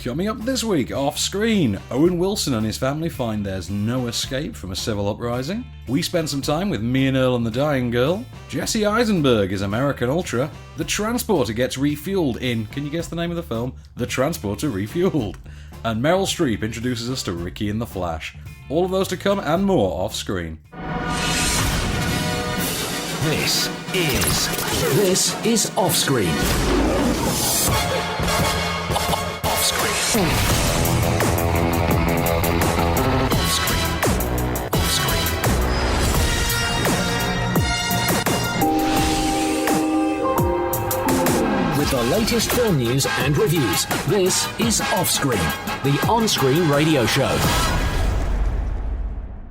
Coming up this week, off screen, Owen Wilson and his family find there's no escape from a civil uprising. We spend some time with me and Earl and the Dying Girl. Jesse Eisenberg is American Ultra. The Transporter gets refueled in, can you guess the name of the film? The Transporter Refuelled. And Meryl Streep introduces us to Ricki and the Flash. All of those to come and more off screen. This is OffScreen. OffScreen. OffScreen. With the latest film news and reviews, this is OffScreen, the OnScreen radio show.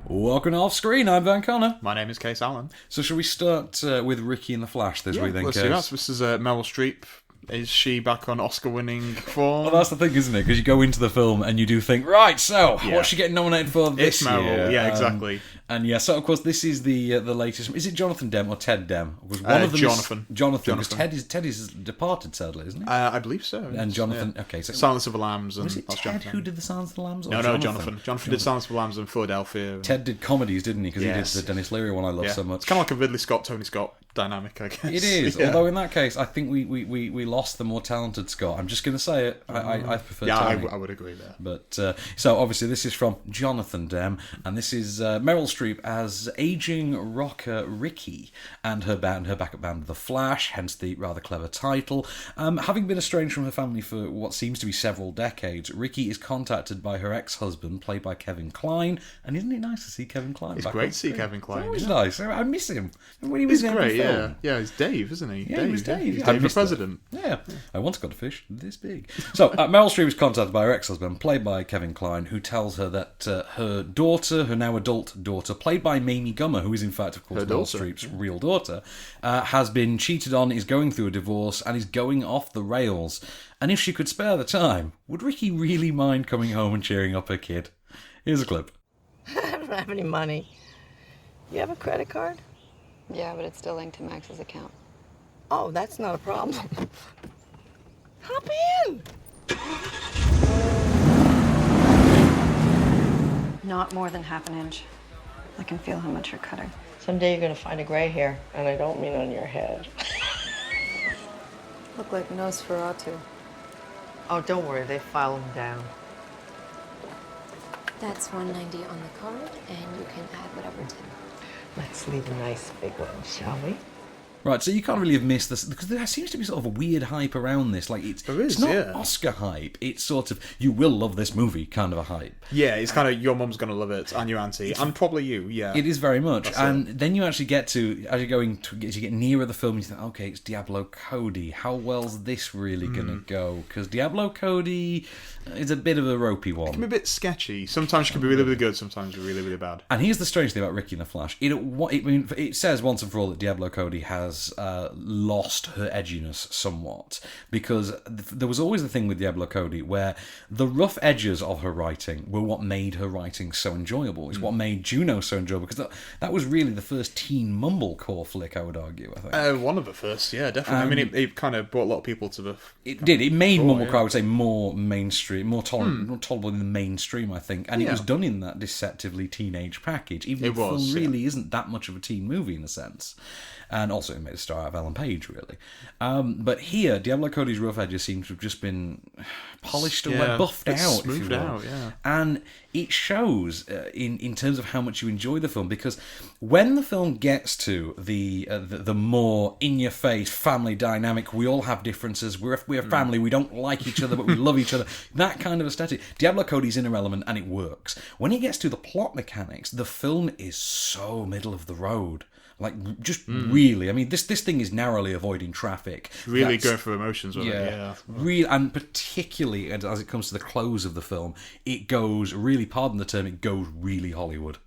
Welcome to Off Screen, I'm Van Connor. My name is Kase Allen. So shall we start with Ricki and the Flash this week then, let's do that. This is Meryl Streep. Is she back on Oscar-winning form? Well, that's the thing, isn't it? Because you go into the film and you do think, right, so, what's she getting nominated for this It's Meryl, year? yeah, exactly. And yeah, so of course this is the latest. Is it Jonathan Demme or Ted Demme? Was one of them Jonathan. Jonathan. Because Ted is departed, sadly, isn't he? I believe so. And Jonathan. Okay, so Silence of the Lambs. And was it that's Ted Jonathan. who did the Silence of the Lambs? Or No, Jonathan. Jonathan did Silence of the Lambs in Philadelphia. Ted did comedies, didn't he? Because Yes. he did the Dennis Leary one I love so much. It's kind of like a Ridley Scott, Tony Scott dynamic, I guess. It is, Yeah. although in that case, I think we lost the more talented Scott. I'm just going to say it. I prefer Tony. I would agree there. But so obviously this is from Jonathan Demme, and this is Meryl Streep as aging rocker Ricki and her backup band The Flash, hence the rather clever title. Having been estranged from her family for what seems to be several decades, Ricki is contacted by her ex-husband, played by Kevin Kline, and isn't it nice to see Kevin Kline? It's back great on to see screen? Kevin Kline. It's always yeah. nice. I miss him. When he was He's in great, the yeah. film. Yeah, he's Dave, isn't he? Yeah, he was Dave. He's I Dave for missed that. president. Yeah. I once got a fish this big. So, Meryl Streep was contacted by her ex-husband, played by Kevin Kline, who tells her that her daughter, her now adult daughter, played by Mamie Gummer, who is in fact, of course, Her Meryl daughter. Streep's real daughter, has been cheated on, is going through a divorce, and is going off the rails. And if she could spare the time, would Ricki really mind coming home and cheering up her kid? Here's a clip. I don't have any money. You have a credit card? Yeah, but it's still linked to Max's account. Oh, that's not a problem. Hop in! Not more than half an inch. I can feel how much you're cutting. Someday you're gonna find a gray hair, and I don't mean on your head. Look like Nosferatu. Oh, don't worry, they file them down. That's $190 on the card, and you can add whatever to. Let's leave a nice big one, shall we? Right, so you can't really have missed this, because there seems to be sort of a weird hype around this. Like it's not yeah. Oscar hype. It's sort of, you will love this movie kind of a hype. Yeah, it's kind of your mum's gonna love it, and your auntie, and probably you. Yeah, It is very much. That's and it. then you actually get to, as you get nearer the film, you think, okay, it's Diablo Cody. How well's this really going to go? Because Diablo Cody is a bit of a ropey one. It can be a bit sketchy. Sometimes she can be really, really good. Sometimes really, really bad. And here's the strange thing about Ricki and the Flash. It says once and for all that Diablo Cody has lost her edginess somewhat. Because there was always the thing with Diablo Cody where the rough edges of her writing were what made her writing so enjoyable. It's what made Juno so enjoyable. Because that was really the first teen mumblecore flick, I would argue, I think. One of the first, yeah, definitely. I mean, it kind of brought a lot of people to the... It did. It made mumblecore, yeah. I would say, more mainstream, more tolerable in the mainstream, I think. And it was done in that deceptively teenage package, even though the film really isn't that much of a teen movie in a sense. And also it made a star out of Ellen Page, really. But here, Diablo Cody's rough edges seem to have just been polished away, buffed out, smoothed if you will. out, yeah. And it shows in terms of how much you enjoy the film, because when the film gets to the more in-your-face family dynamic, we all have differences, we're family, we don't like each other, but we love each other, that kind of aesthetic, Diablo Cody's irrelevant and it works. When it gets to the plot mechanics, the film is so middle of the road. Like, just really, I mean, this thing is narrowly avoiding traffic. Really going through emotions with it, yeah. Real, and particularly as it comes to the close of the film, it goes really, pardon the term, it goes really Hollywood.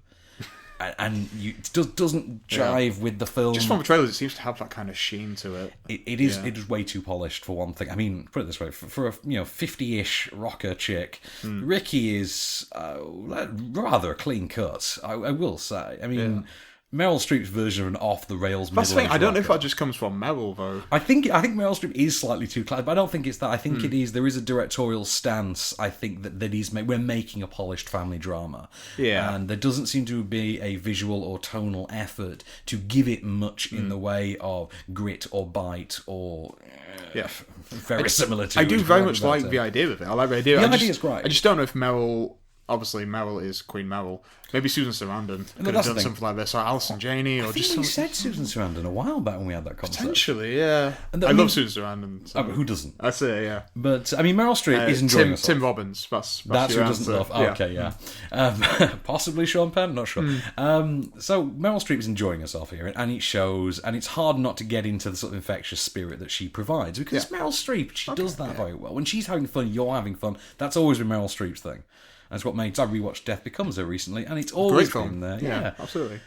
And it doesn't jive with the film. Just from the trailers, it seems to have that kind of sheen to it. It is way too polished for one thing. I mean, put it this way: for a 50-ish rocker chick, Ricki is rather a clean cut. I will say. I mean. Meryl Streep's version of an off-the-rails That's the thing. middle-aged I don't know if rocker. that just comes from Meryl, though. I think Meryl Streep is slightly too classy, but I don't think it's that. I think it is. There is a directorial stance. I think that we're making a polished family drama, and there doesn't seem to be a visual or tonal effort to give it much in the way of grit or bite or very similar to. I do very much like the idea of it. I like the idea. The idea is great. I just don't know if Meryl. Obviously, Meryl is Queen Meryl. Maybe Susan Sarandon could have done something like this, or Alison Janney, or I think you said Susan Sarandon a while back when we had that conversation. Potentially, yeah. I love Susan Sarandon. So. Who doesn't? I say, yeah. But I mean, Meryl Streep is enjoying herself. Tim Robbins. That's who your doesn't answer. love. Okay, yeah. Possibly Sean Penn, not sure. So Meryl Streep is enjoying herself here, and it shows. And it's hard not to get into the sort of infectious spirit that she provides because Meryl Streep, she does that very well. When she's having fun, you're having fun. That's always been Meryl Streep's thing. That's what made. I rewatched Death Becomes Her recently, and it's always been there. Yeah, absolutely.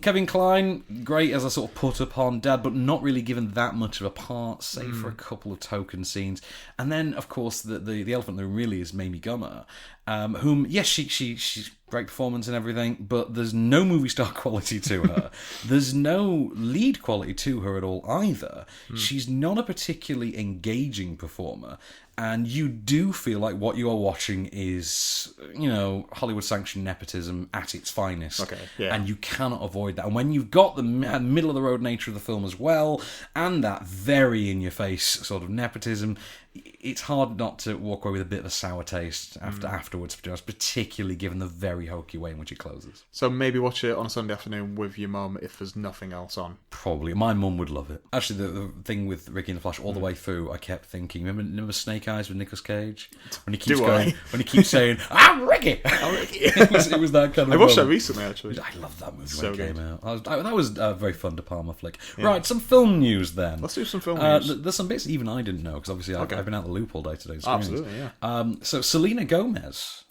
Kevin Kline, great as a sort of put upon dad, but not really given that much of a part, save for a couple of token scenes. And then, of course, the elephant in the room really is Mamie Gummer, whom she's great performance and everything, but there's no movie star quality to her. There's no lead quality to her at all either. She's not a particularly engaging performer. And you do feel like what you are watching is, Hollywood-sanctioned nepotism at its finest. Okay, yeah. And you cannot avoid that. And when you've got the middle-of-the-road nature of the film as well, and that very in-your-face sort of nepotism, it's hard not to walk away with a bit of a sour taste afterwards, particularly given the very hokey way in which it closes. So maybe watch it on a Sunday afternoon with your mum if there's nothing else on. Probably. My mum would love it. Actually, the thing with Ricki and the Flash all the way through, I kept thinking, remember Snake Eyes with Nicolas Cage? When he keeps saying, I'm Ricki! I'm Ricki! it was that kind of I watched that moment. recently, actually. I loved that movie So when it good. came out. That was a very fun De Palma flick. Yeah. Right, some film news then. Let's do some film news. There's some bits even I didn't know, because obviously I've been out the loop all day today. Absolutely, yeah. So Selena Gomez.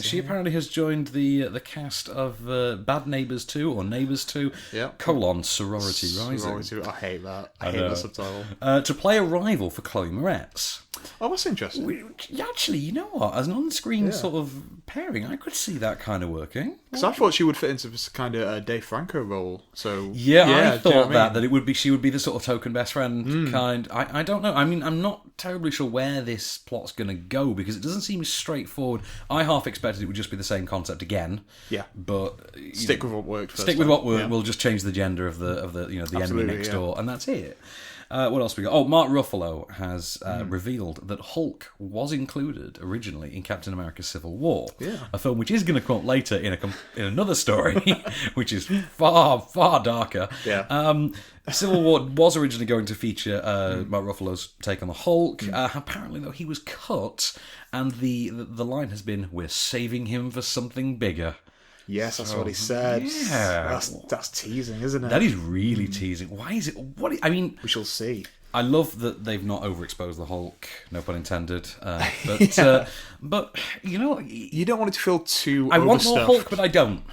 She apparently has joined the cast of Bad Neighbours 2 or Neighbours 2 : Sorority Rising. I hate that. I hate that subtitle. To play a rival for Chloe Moretz. Oh, that's interesting. Actually, you know what? As an on-screen sort of pairing, I could see that kind of working. Because I thought she would fit into this kind of Dave Franco role. So I thought do you know what I mean? that it would be she would be the sort of token best friend kind. I don't know. I mean, I'm not terribly sure where this plot's going to go because it doesn't seem straightforward. I half expected it would just be the same concept again. Yeah, but stick with what worked. Stick with what worked. Yeah. We'll just change the gender of the enemy next door, and that's it. What else we got? Oh, Mark Ruffalo has revealed that Hulk was included originally in Captain America: Civil War, a film which is going to come up later in another story, which is far darker. Yeah. Civil War was originally going to feature Mark Ruffalo's take on the Hulk. Apparently, though, he was cut, and the line has been, "We're saving him for something bigger." Yes, that's what he said. Yeah. That's teasing, isn't it? That is really teasing. Why is it... I mean... We shall see. I love that they've not overexposed the Hulk, no pun intended. But, you know... You don't want it to feel too I want overstuffed. more Hulk, but I don't.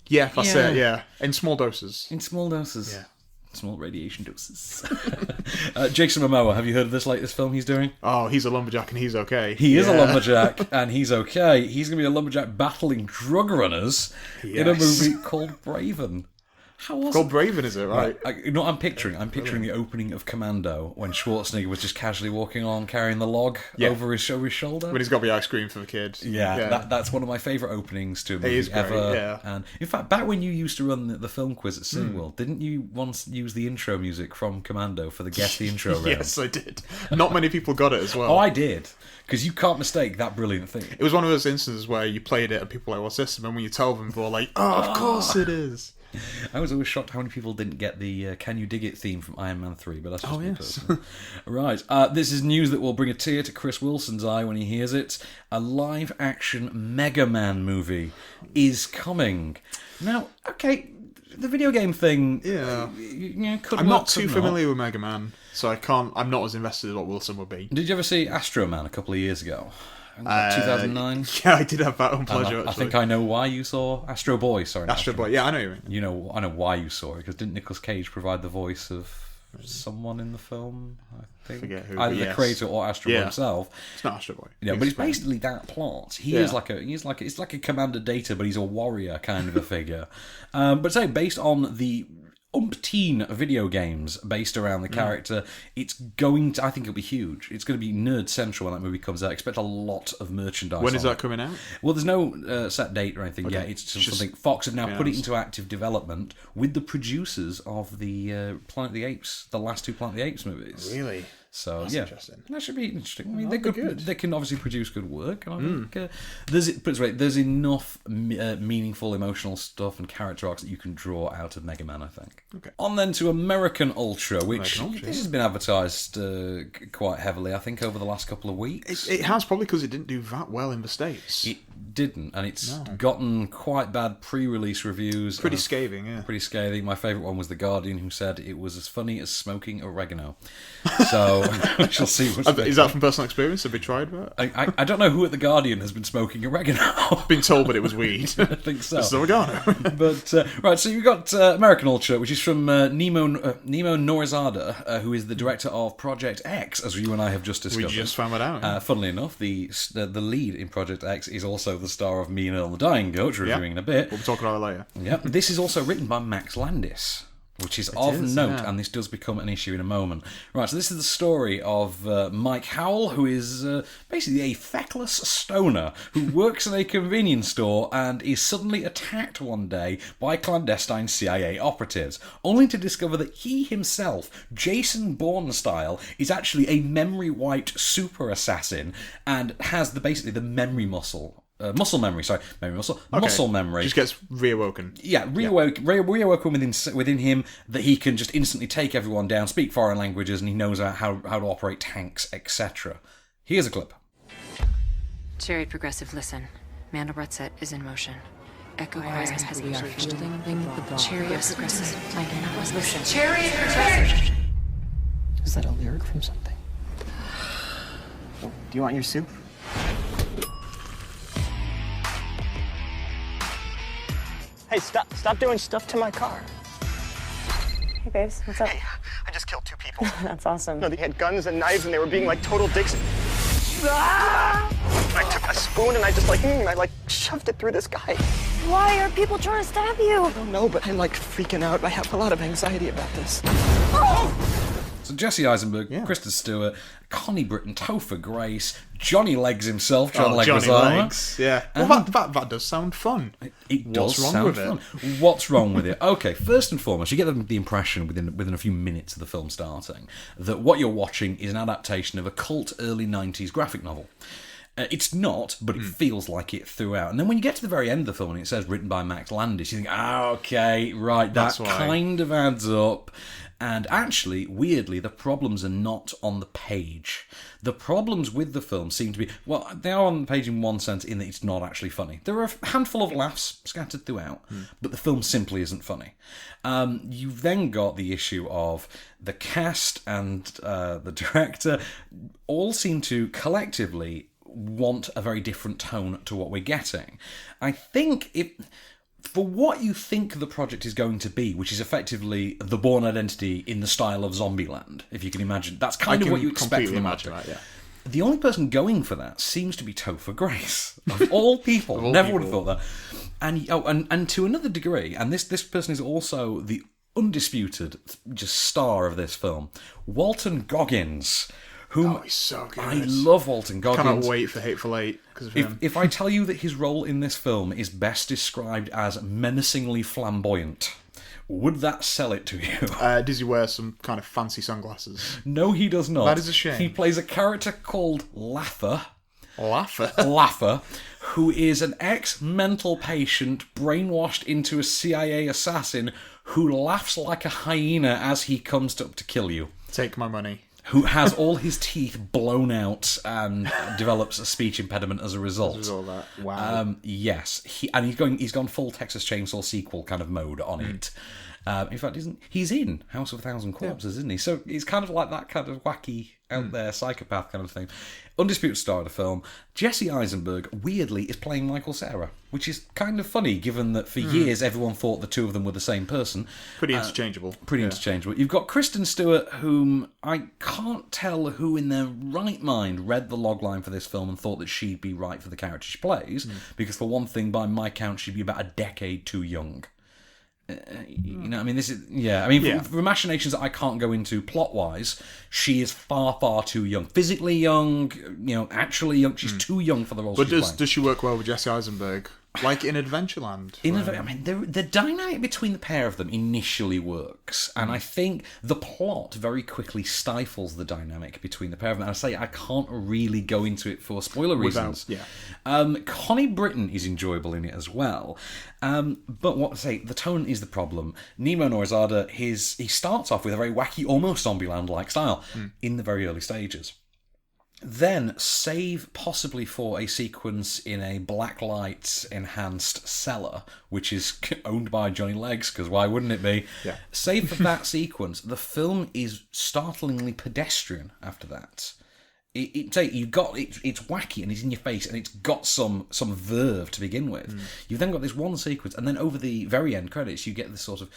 Yeah, that's it, yeah. In small doses. In small doses. Yeah. Small radiation doses. Jason Momoa, have you heard of this latest film he's doing? Oh, he's a lumberjack and he's okay. He is a lumberjack and he's okay. He's going to be a lumberjack battling drug runners in a movie called Braven. How was called Braven, is it, right? I'm picturing the opening of Commando when Schwarzenegger was just casually walking along carrying the log over his shoulder. When he's got the ice cream for the kid. Yeah. That's one of my favourite openings to a movie ever. Yeah. And in fact, back when you used to run the film quiz at Cineworld, didn't you once use the intro music from Commando for the Guess the Intro round? Yes, I did. Not many people got it as well. Oh, I did. Because you can't mistake that brilliant thing. It was one of those instances where you played it and people were like, what's this? And then when you tell them, they're like, oh, of course it is. I was always shocked how many people didn't get the Can You Dig It theme from Iron Man 3, but that's just me personally. Right, this is news that will bring a tear to Chris Wilson's eye when he hears it. A live-action Mega Man movie is coming. Now, okay, the video game thing... Yeah. Could I'm work, not too familiar with Mega Man, so I'm not as invested as what Wilson would be. Did you ever see Astro Man a couple of years ago? 2009? Yeah, I did have that on pleasure, I think I know why you saw Astro Boy, sorry. Astro Boy, yeah, I know you mean. I know why you saw it, because didn't Nicolas Cage provide the voice of someone in the film, I think. Forget who, either but the yes. creator or Astro Boy himself. It's not Astro Boy. Yeah, but it's basically that plot. It's like a Commander Data, but he's a warrior kind of a figure. But say based on the umpteen video games based around the character, it's going to, I think it'll be huge. It's going to be nerd central when that movie comes out. Expect a lot of merchandise. When is that coming out? Well, there's no set date or anything yet. It's just something Fox have now put it into active development with the producers of the Planet of the Apes, the last two Planet of the Apes movies. Really? So That's interesting. That should be interesting. I mean, good. They can obviously produce good work, and I think there's enough meaningful, emotional stuff and character arcs that you can draw out of Mega Man. I think. Okay. On then to American Ultra, which this has been advertised quite heavily. I think over the last couple of weeks. It has, probably because it didn't do that well in the States. It didn't, and it's gotten quite bad pre-release reviews. Pretty scathing, yeah. Pretty scathing. My favourite one was The Guardian, who said it was as funny as smoking oregano. So we shall see. Is that from personal experience? Have we tried that? I don't know who at The Guardian has been smoking oregano. Been told that it was weed. I think so. It's oregano. But right, so you've got American Ultra, which is from Nemo Norizada, who is the director of Project X, as you and I have just discovered. We just found that out. Yeah. Funnily enough, the lead in Project X is also the star of Me and Earl and the Dying Goat, reviewing in a bit. We'll be talking about it later. Yep. This is also written by Max Landis, which is of note, and this does become an issue in a moment. Right, so this is the story of Mike Howell, who is basically a feckless stoner who works in a convenience store and is suddenly attacked one day by clandestine CIA operatives, only to discover that he himself, Jason Bourne style, is actually a memory-wiped super assassin and has basically the memory muscle. Muscle memory. Muscle memory. Just gets reawoken. Yeah, reawoken within him that he can just instantly take everyone down, speak foreign languages, and he knows how to operate tanks, etc. Here's a clip. Chariot progressive, listen. Mandelbrot set is in motion. Echo Choir has been fielding the ball. Chariot progressive. Listen. Chariot progressive. Is that a lyric from something? Do you want your soup? Hey, stop doing stuff to my car. Hey, babes, what's up? Hey, I just killed 2 people. That's awesome. No, they had guns and knives and they were being like total dicks. I took a spoon and I just I shoved it through this guy. Why are people trying to stab you? I don't know, but I'm freaking out. I have a lot of anxiety about this. So Jesse Eisenberg, Kristen Stewart, Connie Britton, Topher Grace, Johnny Legs himself, John Leguizamo. Yeah. Well, that does sound fun. It does sound fun. What's wrong with it? Okay, first and foremost, you get the impression within a few minutes of the film starting that what you're watching is an adaptation of a cult early 90s graphic novel. It's not, but it feels like it throughout. And then when you get to the very end of the film and it says written by Max Landis, you think, okay, right, that kind of adds up. And actually, weirdly, the problems are not on the page. The problems with the film seem to be, well, they are on the page in one sense in that it's not actually funny. There are a handful of laughs scattered throughout, but the film simply isn't funny. You've then got the issue of the cast and the director all seem to collectively want a very different tone to what we're getting. I think for what you think the project is going to be, which is effectively the Bourne Identity in the style of Zombieland, if you can imagine, that's kind of what you expect from the project. The only person going for that seems to be Topher Grace. Of all people, never would have thought that. And to another degree, and this person is also the undisputed just star of this film, Walton Goggins. He's so good. I love Walton Goggins. Cannot wait for Hateful Eight because of him. If I tell you that his role in this film is best described as menacingly flamboyant, would that sell it to you? Does he wear some kind of fancy sunglasses? No, he does not. That is a shame. He plays a character called Laffer. Laffer, who is an ex-mental patient brainwashed into a CIA assassin who laughs like a hyena as he comes up to kill you. Take my money. Who has all his teeth blown out and develops a speech impediment as a result. As a result of that. Wow. Yes, he's gone full Texas Chainsaw sequel kind of mode on it. In fact, he's in House of a Thousand Corpses, isn't he? So it's kind of like that kind of wacky, out there, psychopath kind of thing. Undisputed star of the film, Jesse Eisenberg, weirdly, is playing Michael Cera, which is kind of funny, given that for years everyone thought the two of them were the same person. Pretty interchangeable. Interchangeable. You've got Kristen Stewart, whom I can't tell who in their right mind read the logline for this film and thought that she'd be right for the character she plays, because for one thing, by my count, she'd be about a decade too young. You know, I mean, this is... Yeah, I mean, for machinations that I can't go into plot-wise, she is far, far too young. Physically young, you know, actually young. She's too young for the role she's playing. But does she work well with Jesse Eisenberg? Like in Adventureland? I mean, the dynamic between the pair of them initially works, and I think the plot very quickly stifles the dynamic between the pair of them. And I say I can't really go into it for spoiler reasons. Connie Britton is enjoyable in it as well, but the tone is the problem. Nemo Norizada, he starts off with a very wacky, almost Zombieland-like style in the very early stages. Then, save possibly for a sequence in a blacklight enhanced cellar, which is owned by Johnny Legs, because why wouldn't it be? Yeah. Save for that sequence, the film is startlingly pedestrian after that. It's wacky and it's in your face and it's got some verve to begin with. You've then got this one sequence, and then over the very end credits you get this sort of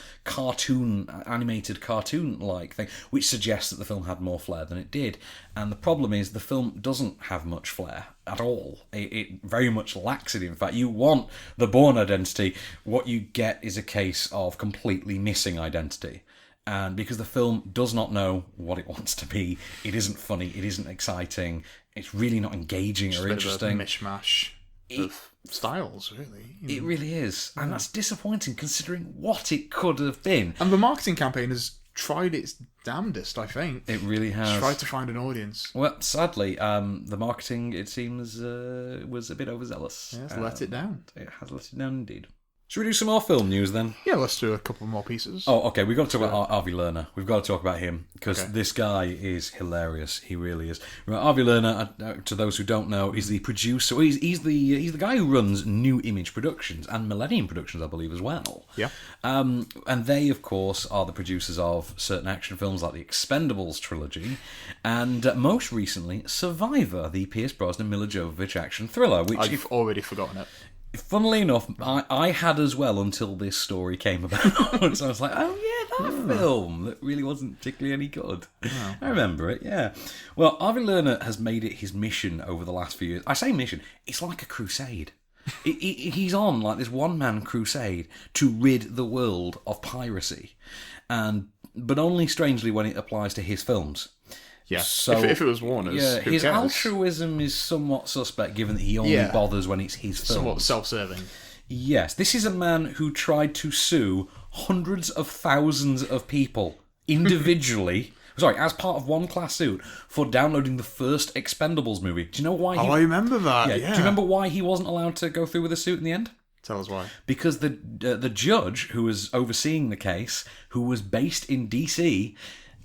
animated cartoon-like thing, which suggests that the film had more flair than it did. And the problem is the film doesn't have much flair at all. It very much lacks it. In fact, you want the Bourne identity. What you get is a case of completely missing identity. And because the film does not know what it wants to be, it isn't funny, it isn't exciting, it's really not engaging or interesting. It's a bit of a mishmash of styles, really. It really is. And that's disappointing considering what it could have been. And the marketing campaign has tried its damnedest, I think. It really has. Tried to find an audience. Well, sadly, the marketing, it seems, was a bit overzealous. Yes, let it down. It has let it down indeed. Should we do some more film news then? Yeah, let's do a couple more pieces. Oh, okay. We've got to talk about Avi Lerner. We've got to talk about him because this guy is hilarious. He really is. Right, Avi Lerner, to those who don't know, is the producer. He's the guy who runs New Image Productions and Millennium Productions, I believe, as well. Yeah. And they, of course, are the producers of certain action films like the Expendables trilogy, and most recently, Survivor, the Pierce Brosnan Mila Jovovich action thriller. Which I've already forgotten it. Funnily enough, I had as well until this story came about. So I was like, oh yeah, that film that really wasn't particularly any good. Oh. I remember it, yeah. Well, Avi Lerner has made it his mission over the last few years. I say mission, it's like a crusade. He's on like this one-man crusade to rid the world of piracy, but only strangely when it applies to his films. Yeah, so, if it was Warner's, his altruism is somewhat suspect given that he only bothers when it's his film. Somewhat self-serving. Yes, this is a man who tried to sue hundreds of thousands of people individually, as part of one class suit, for downloading the first Expendables movie. Do you know why? I remember that, yeah. Do you remember why he wasn't allowed to go through with the suit in the end? Tell us why. Because the judge who was overseeing the case, who was based in DC,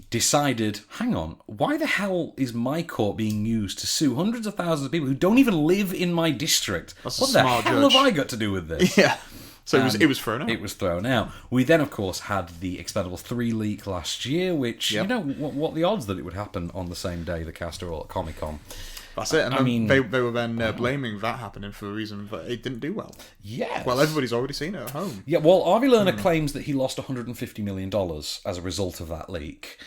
decided, hang on, why the hell is my court being used to sue hundreds of thousands of people who don't even live in my district? That's what the hell have I got to do with this? Yeah. So it was thrown out. It was thrown out. We then, of course, had the Expendables 3 leak last year, which, you know, what the odds that it would happen on the same day the cast are all at Comic-Con? That's it. And they were then blaming that happening for a reason that it didn't do well. Yes. Well, everybody's already seen it at home. Yeah, well, Avi Lerner claims that he lost $150 million as a result of that leak.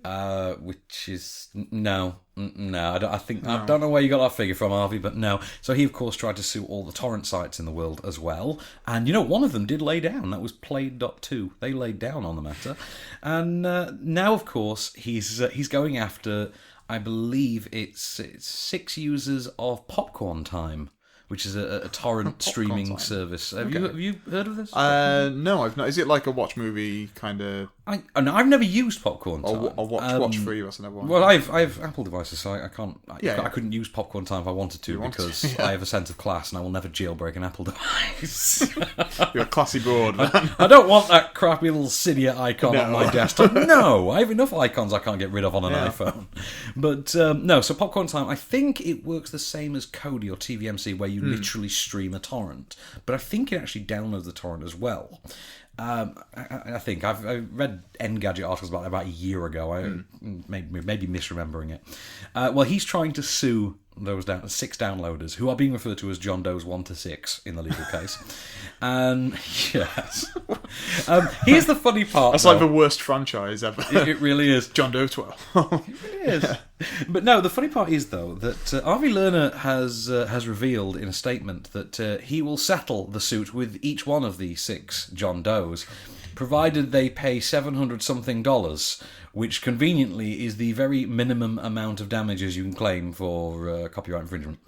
Right. Which is... No, I don't know where you got that figure from, Avi, but no. So he, of course, tried to sue all the torrent sites in the world as well. And, you know, one of them did lay down. That was Played.2. They laid down on the matter. And now, of course, he's going after... I believe it's 6 users of Popcorn Time, which is a torrent streaming service. Have you heard of this? No, I've not. Is it like a watch movie kind of? I've never used Popcorn Time. Or watch free. That's another one. Well, I've Apple devices, so I can't. I couldn't use Popcorn Time if I wanted to because I have a sense of class and I will never jailbreak an Apple device. You're a classy broad, man. I don't want that crappy little Cydia icon on my desktop. No, I have enough icons I can't get rid of on an iPhone. But no, so Popcorn Time, I think it works the same as Kodi or TVMC, where you literally stream a torrent. But I think it actually downloads the torrent as well. I think I read Engadget articles about a year ago. I maybe misremembering it. Well, he's trying to sue those 6 downloaders who are being referred to as John Does 1 to 6 in the legal case. And yes, here's the funny part. That's like the worst franchise ever. It really is. John Doe 12. It really is. Yeah. But no, the funny part is though that Harvey Lerner has revealed in a statement that he will settle the suit with each one of the 6 John Does, provided they pay $700-something, which conveniently is the very minimum amount of damages you can claim for copyright infringement.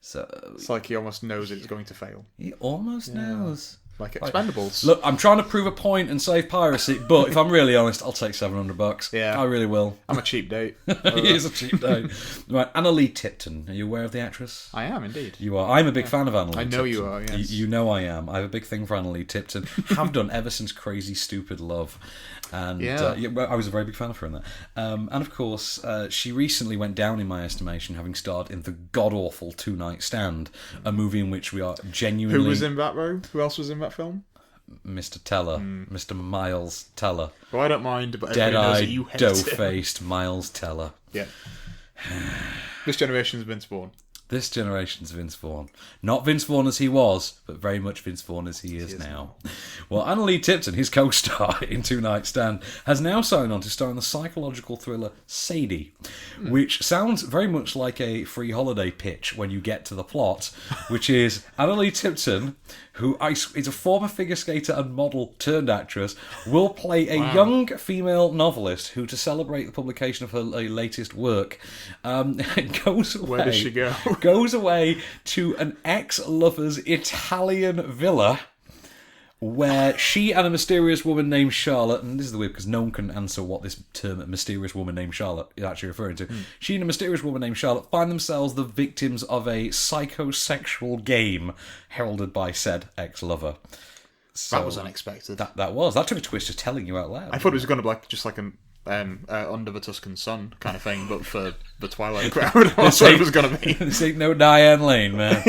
So it's like he almost knows it's going to fail. He almost knows. Like Expendables. Look, I'm trying to prove a point and save piracy, but if I'm really honest, I'll take $700. Yeah, I really will. I'm a cheap date. He is a cheap date. Right, Annalee Tipton. Are you aware of the actress? I am indeed. You are. I'm a big fan of Annalee Tipton. I know you are. Yes. You know I am. I have a big thing for Annalee Tipton. Have done ever since Crazy Stupid Love. And I was a very big fan of her in that. And of course, she recently went down in my estimation, having starred in the god-awful Two Night Stand, a movie in which we are genuinely... Who was in that row? Who else was in that film? Mr. Teller, Mr. Miles Teller. Well, I don't mind, but dead-eyed, dough-faced Miles Teller. Yeah. This generation's Vince Vaughn. This generation's Vince Vaughn. Not Vince Vaughn as he was, but very much Vince Vaughn as he is now. Well, Annalee Tipton, his co-star in Two Night Stand, has now signed on to star in the psychological thriller Sadie, which sounds very much like a Free Holiday pitch when you get to the plot, which is Annalee Tipton, who is a former figure skater and model turned actress, will play a young female novelist who, to celebrate the publication of her latest work, goes away. Where does she go? Goes away to an ex-lover's Italian villa where she and a mysterious woman named Charlotte, and this is the weird because no one can answer what this term mysterious woman named Charlotte is actually referring to. She and a mysterious woman named Charlotte find themselves the victims of a psychosexual game heralded by said ex-lover. So that was unexpected. That took a twist just telling you out loud. I thought it was going to be just like an Under the Tuscan Sun kind of thing, but for the Twilight crowd. That's what it was going to be. This ain't no Diane Lane, man.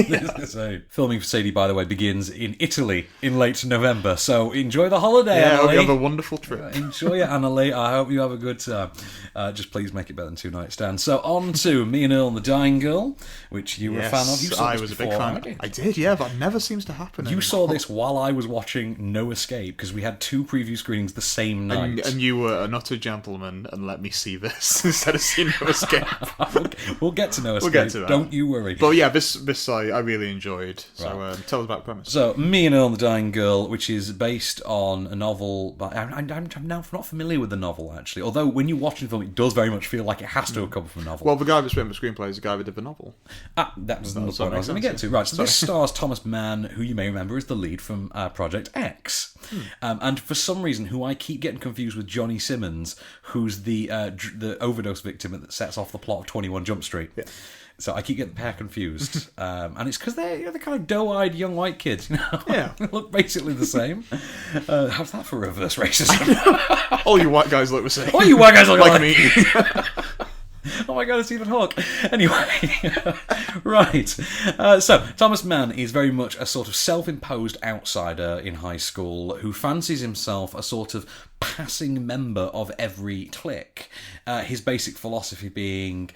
Filming for Sadie, by the way, begins in Italy in late November, so enjoy the holiday, Annalee. I hope you have a wonderful trip. Enjoy it, Annalee. I hope you have a good time. Just please make it better than Two Night Stand. So on to Me and Earl and the Dying Girl, which you were a fan of. You saw I this was before, a big fan. I did, yeah. That never seems to happen anymore. Saw this while I was watching No Escape, because we had 2 preview screenings the same night. And you were an utter gentleman and let me see this instead of seeing No Escape. We'll get to No Escape. We'll get to that. Don't you worry. But yeah, this I really enjoyed. So tell us about the premise. So, Me and Earl and the Dying Girl, which is based on a novel, but I'm now not familiar with the novel, actually. Although, when you watch the film, it does very much feel like it has to have come from a novel. Well, the guy that's written the screenplay is the guy that did the novel. That was the point I was going to get to. Right, so this stars Thomas Mann, who you may remember is the lead from Project X. And for some reason, who I keep getting confused with Johnny Simmons, who's the overdose victim that sets off the plot of 21 Jump Street. Yeah. So I keep getting the pair confused. And it's because they're kind of doe-eyed young white kids, you know? Yeah. They look basically the same. How's that for reverse racism? All you white guys look the same. All you white guys look like me. Oh my god, it's Stephen Hawke. Anyway, right. So, Thomas Mann is very much a sort of self-imposed outsider in high school who fancies himself a sort of passing member of every clique. His basic philosophy being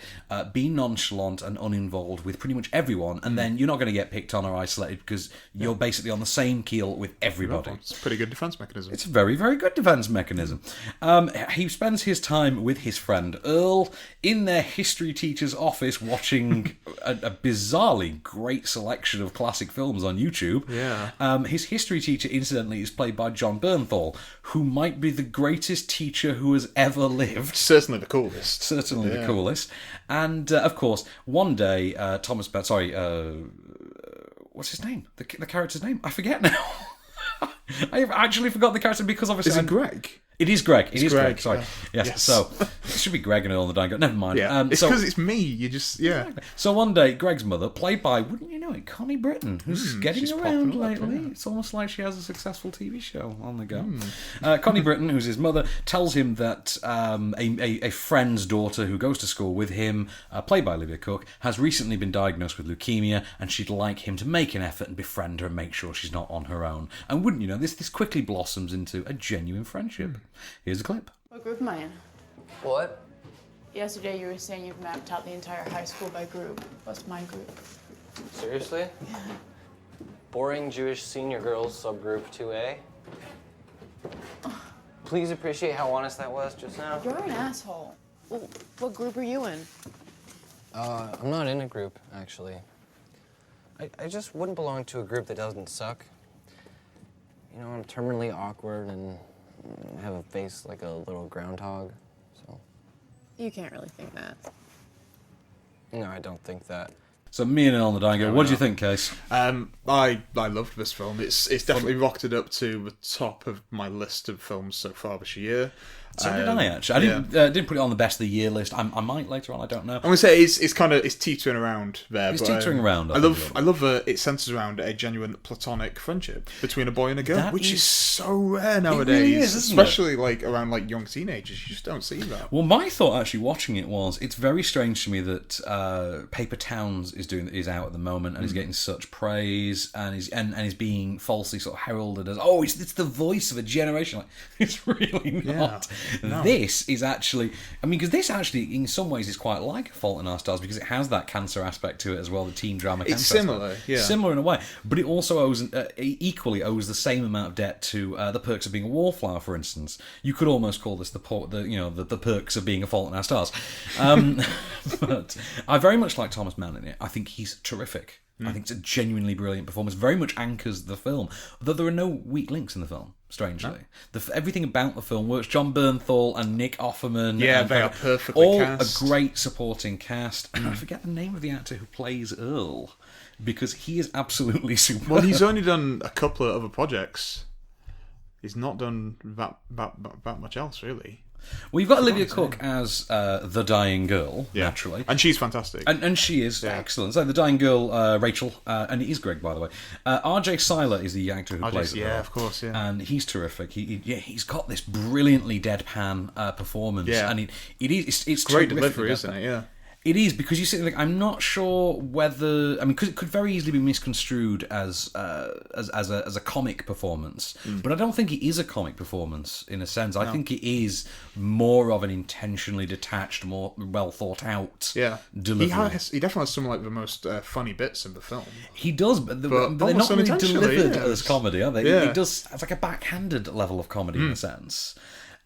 be nonchalant and uninvolved with pretty much everyone, and then you're not going to get picked on or isolated because you're basically on the same keel with everybody. It's a pretty good defense mechanism. It's a very, very good defense mechanism. He spends his time with his friend Earl in their history teacher's office watching a bizarrely great selection of classic films on YouTube. Yeah. His history teacher, incidentally, is played by John Bernthal, who might be the greatest teacher who has ever lived. Certainly the coolest. The coolest. And, of course, one day, Thomas... Sorry, what's his name? The character's name? I forget now. I've actually forgotten the character because obviously... Is it Greg? It is Greg. It is Greg. Greg. Sorry. Yes. So it should be Greg and Earl and the Dying Girl. Never mind. Yeah. It's because it's me. You just So one day, Greg's mother, played by, wouldn't you know it, Connie Britton, who's getting around lately. It's almost like she has a successful TV show on the go. Connie Britton, who's his mother, tells him that a friend's daughter who goes to school with him, played by Olivia Cook, has recently been diagnosed with leukemia, and she'd like him to make an effort and befriend her and make sure she's not on her own. And wouldn't you know, this quickly blossoms into a genuine friendship. Here's a clip. What group am I in? What? Yesterday you were saying you've mapped out the entire high school by group. What's my group? Seriously? Yeah. Boring Jewish senior girls subgroup 2A? Please appreciate how honest that was just now. You're an asshole. Well, what group are you in? I'm not in a group, actually. I just wouldn't belong to a group that doesn't suck. You know, I'm terminally awkward and have a face like a little groundhog, so... You can't really think that. No, I don't think that. So me and Earl and the Dying Girl, what do you think, Kase? I loved this film. It's definitely rocketed up to the top of my list of films so far this year. So did I, actually. I didn't put it on the best of the year list. I might later on, I don't know. I'm going to say it's teetering around there. It's teetering around. I love it centres around a genuine platonic friendship between a boy and a girl, which is so rare nowadays. It really is, especially like around like young teenagers. You just don't see that. Well, my thought actually watching it was, it's very strange to me that Paper Towns is out at the moment and is getting such praise and is being falsely sort of heralded as, it's the voice of a generation. Like, it's really not. No. This is actually, because this actually in some ways is quite like A Fault in Our Stars, because it has that cancer aspect to it as well, the teen drama cancer. It's similar, aspect. Similar in a way, but it also equally owes the same amount of debt to The Perks of Being a Wallflower, for instance. You could almost call this the perks of being A Fault in Our Stars. But I very much like Thomas Mann in it. I think he's terrific. I think it's a genuinely brilliant performance. Very much anchors the film. Though there are no weak links in the film, strangely. No. Everything about the film works. John Bernthal and Nick Offerman. Yeah, they are perfectly cast. All a great supporting cast. And I forget the name of the actor who plays Earl, because he is absolutely superb. Well, he's only done a couple of other projects. He's not done that much else, really. Well, you've got Olivia Cook as the Dying Girl, naturally. And she's fantastic. And she is excellent. So the Dying Girl, Rachel, and it is Greg, by the way. R.J. Seiler is the actor who plays it. Yeah, of course, yeah. And he's terrific. He's got this brilliantly deadpan performance. Yeah. And it's great delivery, isn't it? Yeah. It is, because you sit there, I'm not sure whether... because it could very easily be misconstrued as a comic performance. But I don't think it is a comic performance, in a sense. I think it is more of an intentionally detached, more well-thought-out delivery. He definitely has some of the most funny bits in the film. He does, but they're not really delivered as comedy, are they? Yeah. It's like a backhanded level of comedy, in a sense.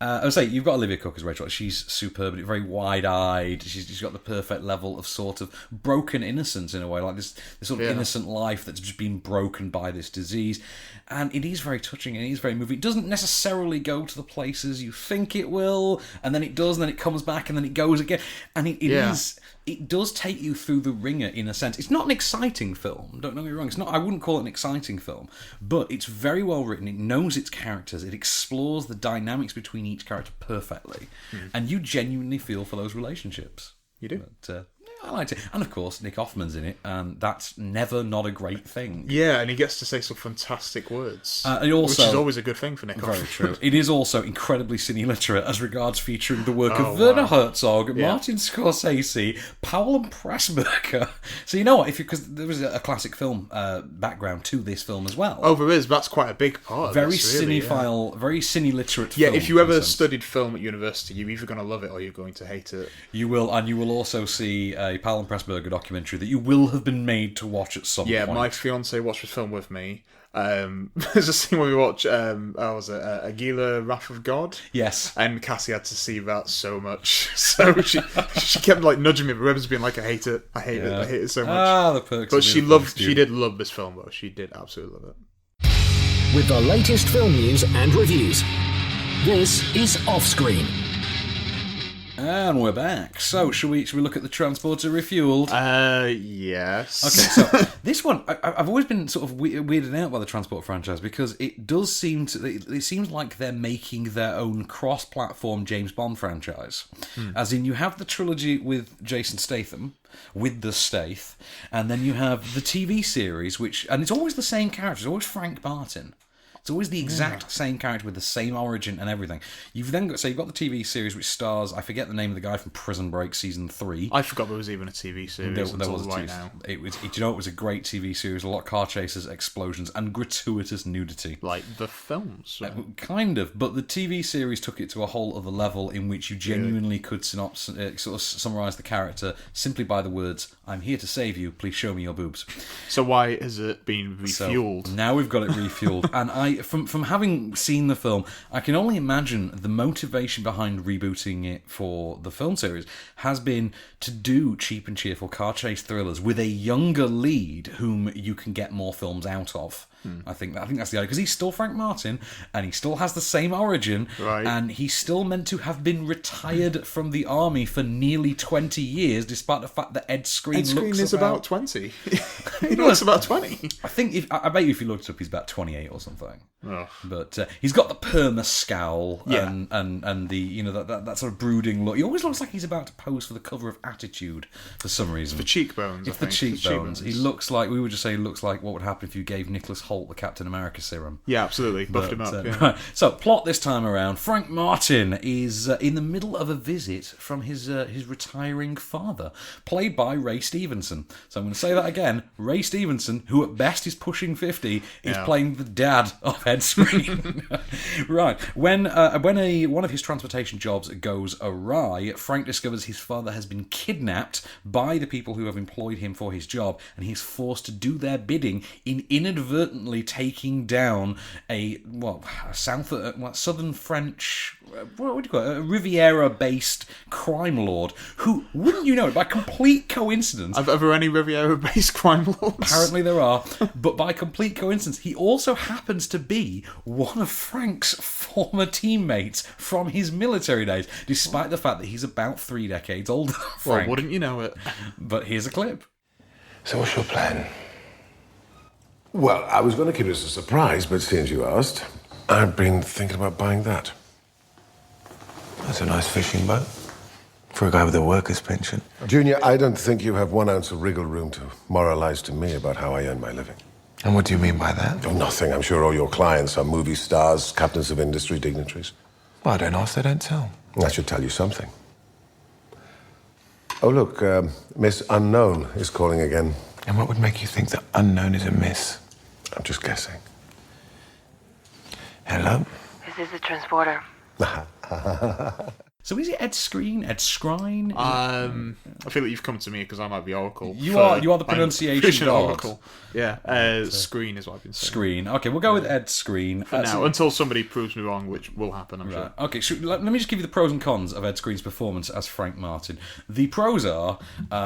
I would say, you've got Olivia Cook as Rachel. She's superb, very wide-eyed. She's got the perfect level of sort of broken innocence, in a way, like this sort of innocent life that's just been broken by this disease. And it is very touching, and it is very moving. It doesn't necessarily go to the places you think it will, and then it does, and then it comes back, and then it goes again. And it does take you through the ringer, in a sense. It's not an exciting film, don't get me wrong. I wouldn't call it an exciting film, but it's very well written. It knows its characters. It explores the dynamics between each character perfectly, and you genuinely feel for those relationships. You do. But, I liked it. And of course, Nick Offerman's in it, and that's never not a great thing. Yeah, and he gets to say some fantastic words, and also, which is always a good thing for Nick Offerman. Very true. It is also incredibly cine-literate as regards featuring the work of Werner Herzog, Martin Scorsese, Powell and Pressburger. So you know what, because there was a classic film background to this film as well. Oh, there is. That's quite a big part. Very cinephile, very cine-literate film. Yeah, if you ever studied film at university, you're either going to love it or you're going to hate it. You will, and you will also see a Powell and Pressburger documentary that you will have been made to watch at some point. Yeah, my fiance watched this film with me. There's a scene where we watch, Aguila, Wrath of God? Yes. And Cassie had to see that so much. So she kept like nudging me, but Rebens being like, I hate it so much. The Perks. But she did love this film, though. She did absolutely love it. With the latest film news and reviews, this is OffScreen. And we're back. So, should we look at the Transporter Refuelled? Yes. Okay, so this one, I've always been sort of weirded out by the Transporter franchise because it does seem to, it seems like they're making their own cross-platform James Bond franchise. As in, you have the trilogy with Jason Statham, with the Stath, and then you have the TV series, and it's always the same character, it's always Frank Martin. It's always the exact same character with the same origin and everything. You've then got, you've got the TV series which stars, I forget the name of the guy from Prison Break season 3. I forgot there was even a TV series there was right now. It was, you know, it was a great TV series, a lot of car chases, explosions, and gratuitous nudity. Like the films. Kind of, but the TV series took it to a whole other level in which you genuinely could sort of summarise the character simply by the words, "I'm here to save you, please show me your boobs." So why has it been refuelled? So now we've got it refuelled, and from having seen the film, I can only imagine the motivation behind rebooting it for the film series has been to do cheap and cheerful car chase thrillers with a younger lead whom you can get more films out of. I think that's the idea, because he's still Frank Martin and he still has the same origin, right, and he's still meant to have been retired from the army for nearly 20 years, despite the fact that Ed Skrein is about 20. He looks about 20. I bet you if you looked up, he's about 28 or something. Oh. But he's got the perma scowl, yeah, and the, you know, that sort of brooding look. He always looks like he's about to pose for the cover of Attitude for some reason. It's the cheekbones. It's the cheekbones. He looks like, we would just say, he looks like what would happen if you gave Nicholas Hoult the Captain America serum. Yeah, absolutely. Buffed him up. Yeah. Right. So, plot this time around. Frank Martin is in the middle of a visit from his retiring father, played by Ray Stevenson. So I'm going to say that again. Ray Stevenson, who at best is pushing 50, is playing the dad of Ed Skrein. Right. When one of his transportation jobs goes awry, Frank discovers his father has been kidnapped by the people who have employed him for his job, and he's forced to do their bidding in inadvertently taking down a southern French, what would you call it, a Riviera-based crime lord who, wouldn't you know it, by complete coincidence... Are there any Riviera-based crime lords? Apparently there are, but by complete coincidence, he also happens to be one of Frank's former teammates from his military days, despite the fact that he's about 3 decades older than Frank. Well, wouldn't you know it? But here's a clip. So what's your plan? Well, I was going to keep it as a surprise, but since you asked, I've been thinking about buying that. That's a nice fishing boat. For a guy with a worker's pension. Junior, I don't think you have 1 ounce of wriggle room to moralize to me about how I earn my living. And what do you mean by that? Oh, nothing. I'm sure all your clients are movie stars, captains of industry, dignitaries. Well, I don't ask, they don't tell. That should tell you something. Oh, look, Miss Unknown is calling again. And what would make you think that Unknown is a miss? I'm just guessing. Hello? This is the Transporter. So is it Ed Skrein? Ed Skrein? I feel like you've come to me because I might be Oracle. You are the pronunciation god. Oracle. Yeah, Skrein is what I've been saying. Skrein. Okay, we'll go with Ed Skrein. For now, until somebody proves me wrong, which will happen, I'm sure. Okay, so let me just give you the pros and cons of Ed Skrein's performance as Frank Martin. The pros are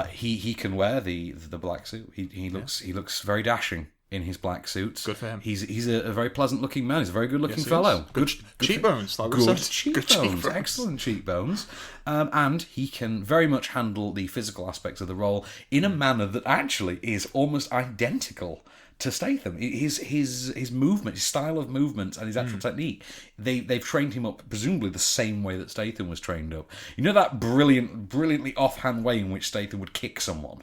he can wear the black suit. He looks very dashing in his black suits. Good for him. He's a very pleasant looking man. He's a very good looking fellow. Good cheekbones. Good cheekbones. Excellent cheekbones. And he can very much handle the physical aspects of the role in a manner that actually is almost identical to Statham. His movement, his style of movement, and his actual technique, they've trained him up presumably the same way that Statham was trained up. You know that brilliantly offhand way in which Statham would kick someone?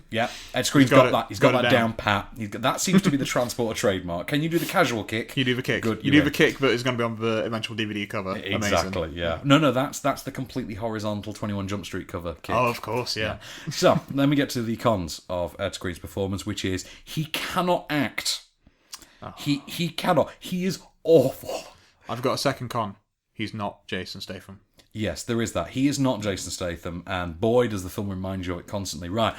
Yeah. Ed Skrein's got that. He's got that down pat. That seems to be the Transporter trademark. Can you do the casual kick? You do the kick. Good. You do the kick, but it's going to be on the eventual DVD cover. Exactly. Amazing. Yeah. No. That's the completely horizontal 21 Jump Street cover kick. Oh, of course. Yeah. So let me get to the cons of Ed Skrein's performance, which is he cannot act. Oh. He cannot. He is awful. I've got a second con. He's not Jason Statham. Yes, there is that. He is not Jason Statham, and boy, does the film remind you of it constantly. Right.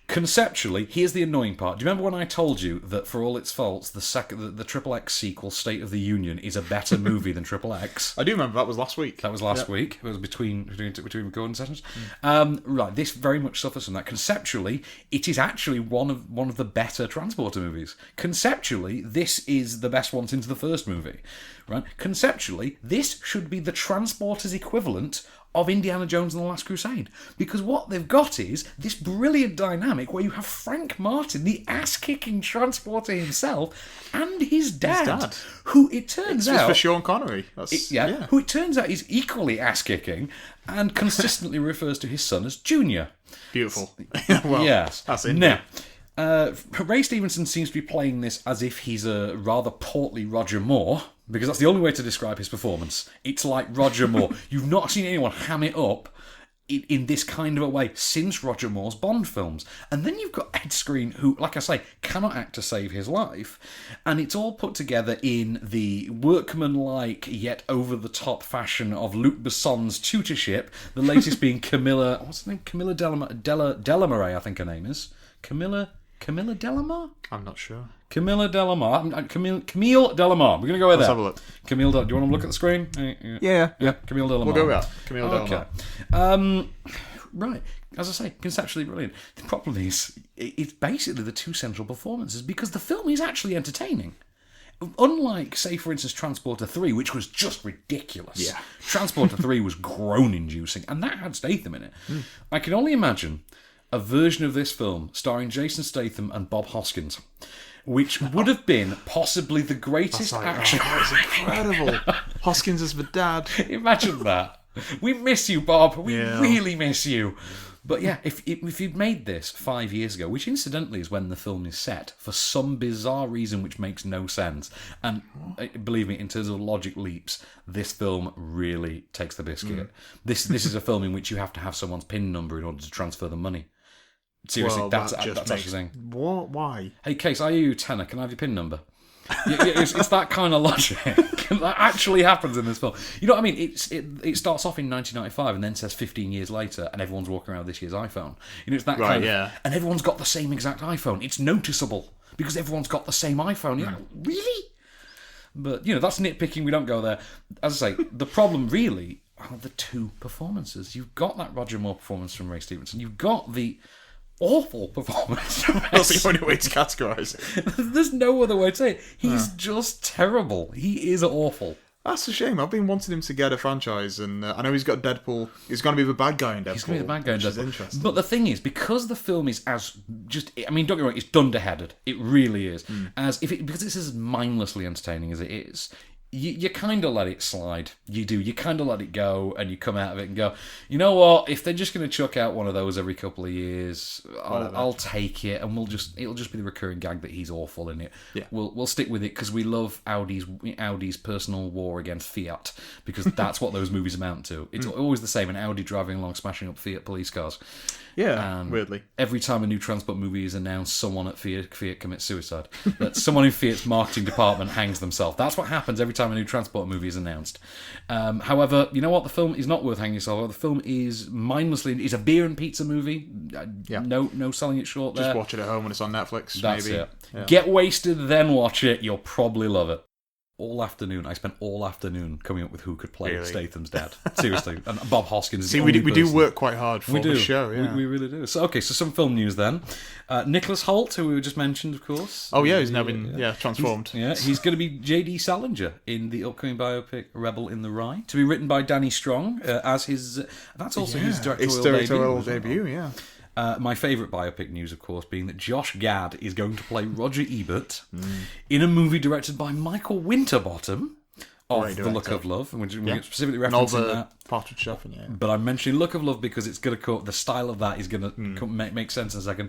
Conceptually, here's the annoying part. Do you remember when I told you that for all its faults, the XXX sequel, State of the Union, is a better movie than XXX? I do remember that was last week. That was last week. It was between recording sessions. Right, this very much suffers from that. Conceptually, it is actually one of the better Transporter movies. Conceptually, this is the best one since the first movie. Right? Conceptually, this should be the Transporter's equivalent of Indiana Jones and the Last Crusade. Because what they've got is this brilliant dynamic where you have Frank Martin, the ass-kicking transporter himself, and his dad. Who it turns out... It's for Sean Connery. Who it turns out is equally ass-kicking and consistently refers to his son as Junior. Beautiful. Well, yes. That's it. Now, Ray Stevenson seems to be playing this as if he's a rather portly Roger Moore, because that's the only way to describe his performance. It's like Roger Moore. You've not seen anyone ham it up in this kind of a way since Roger Moore's Bond films. And then you've got Ed Skrein, who, like I say, cannot act to save his life. And it's all put together in the workmanlike yet over-the-top fashion of Luc Besson's tutorship, the latest being Camilla... What's her name? Camilla Delamare, I think her name is. Camilla Delamare? I'm not sure. Camille Delamare. Camille Delamare. We're going to go with that. Let's have a look. Camille do you want to look at the screen? Yeah. Camille Delamare. We'll go with that. Camille Delamare. Okay. Right. As I say, conceptually brilliant. The problem is, it's basically the two central performances because the film is actually entertaining. Unlike, say, for instance, Transporter 3, which was just ridiculous. Yeah. Transporter 3 was groan-inducing, and that had Statham in it. I can only imagine a version of this film starring Jason Statham and Bob Hoskins, which would have been possibly the greatest action. That's incredible. Hoskins is the dad. Imagine that. We miss you, Bob. We really miss you. But yeah, if you'd made this 5 years ago, which incidentally is when the film is set, for some bizarre reason which makes no sense, and believe me, in terms of logic leaps, this film really takes the biscuit. This is a film in which you have to have someone's PIN number in order to transfer the money. Seriously, that's actually saying. What? Why? Hey, Kase, I owe you £10. Can I have your PIN number? It's that kind of logic that actually happens in this film. You know what I mean? It starts off in 1995 and then says 15 years later, and everyone's walking around with this year's iPhone. You know, it's that kind of, and everyone's got the same exact iPhone. It's noticeable because everyone's got the same iPhone. You're like, really? But you know, that's nitpicking. We don't go there. As I say, the problem really are the two performances. You've got that Roger Moore performance from Ray Stevenson. You've got the awful performance. That's the only way to categorise it. There's no other way to say it. He's just terrible. He is awful. That's a shame. I've been wanting him to get a franchise, and I know he's got Deadpool. He's going to be the bad guy in Deadpool. He's going to be the bad guy in Deadpool. Which is interesting. But the thing is, because the film is don't get me wrong, it's dunderheaded. It really is. Because it's as mindlessly entertaining as it is. You kind of let it slide. You do. You kind of let it go, and you come out of it and go, you know what? If they're just going to chuck out one of those every couple of years, I'll take it, and it'll just be the recurring gag that he's awful in it. Yeah. We'll stick with it because we love Audi's personal war against Fiat, because that's what those movies amount to. It's always the same: an Audi driving along, smashing up Fiat police cars. Yeah, weirdly. Every time a new transport movie is announced, someone at Fiat commits suicide. That someone in Fiat's marketing department hangs themselves. That's what happens every time a new transport movie is announced. However, you know what? The film is not worth hanging yourself. The film is mindlessly... It's a beer and pizza movie. No selling it short there. Just watch it at home when it's on Netflix. That's maybe. it. Yeah. Get wasted, then watch it. You'll probably love it. I spent all afternoon coming up with who could play Statham's dad. Seriously. And Bob Hoskins is See, the we only do person. work quite hard for the show. Yeah. We really do. So some film news then. Nicholas Hoult, who we just mentioned, of course. Oh, yeah, he's now been transformed. He's going to be J.D. Salinger in the upcoming biopic Rebel in the Rye, to be written by Danny Strong as his... That's also his directorial debut, yeah. My favourite biopic news, of course, being that Josh Gad is going to play Roger Ebert in a movie directed by Michael Winterbottom of The Look of Love, which we're specifically referencing that. Partridge Stuffing, yeah. But I'm mentioning Look of Love because it's going to the style of that is going to make sense in a second.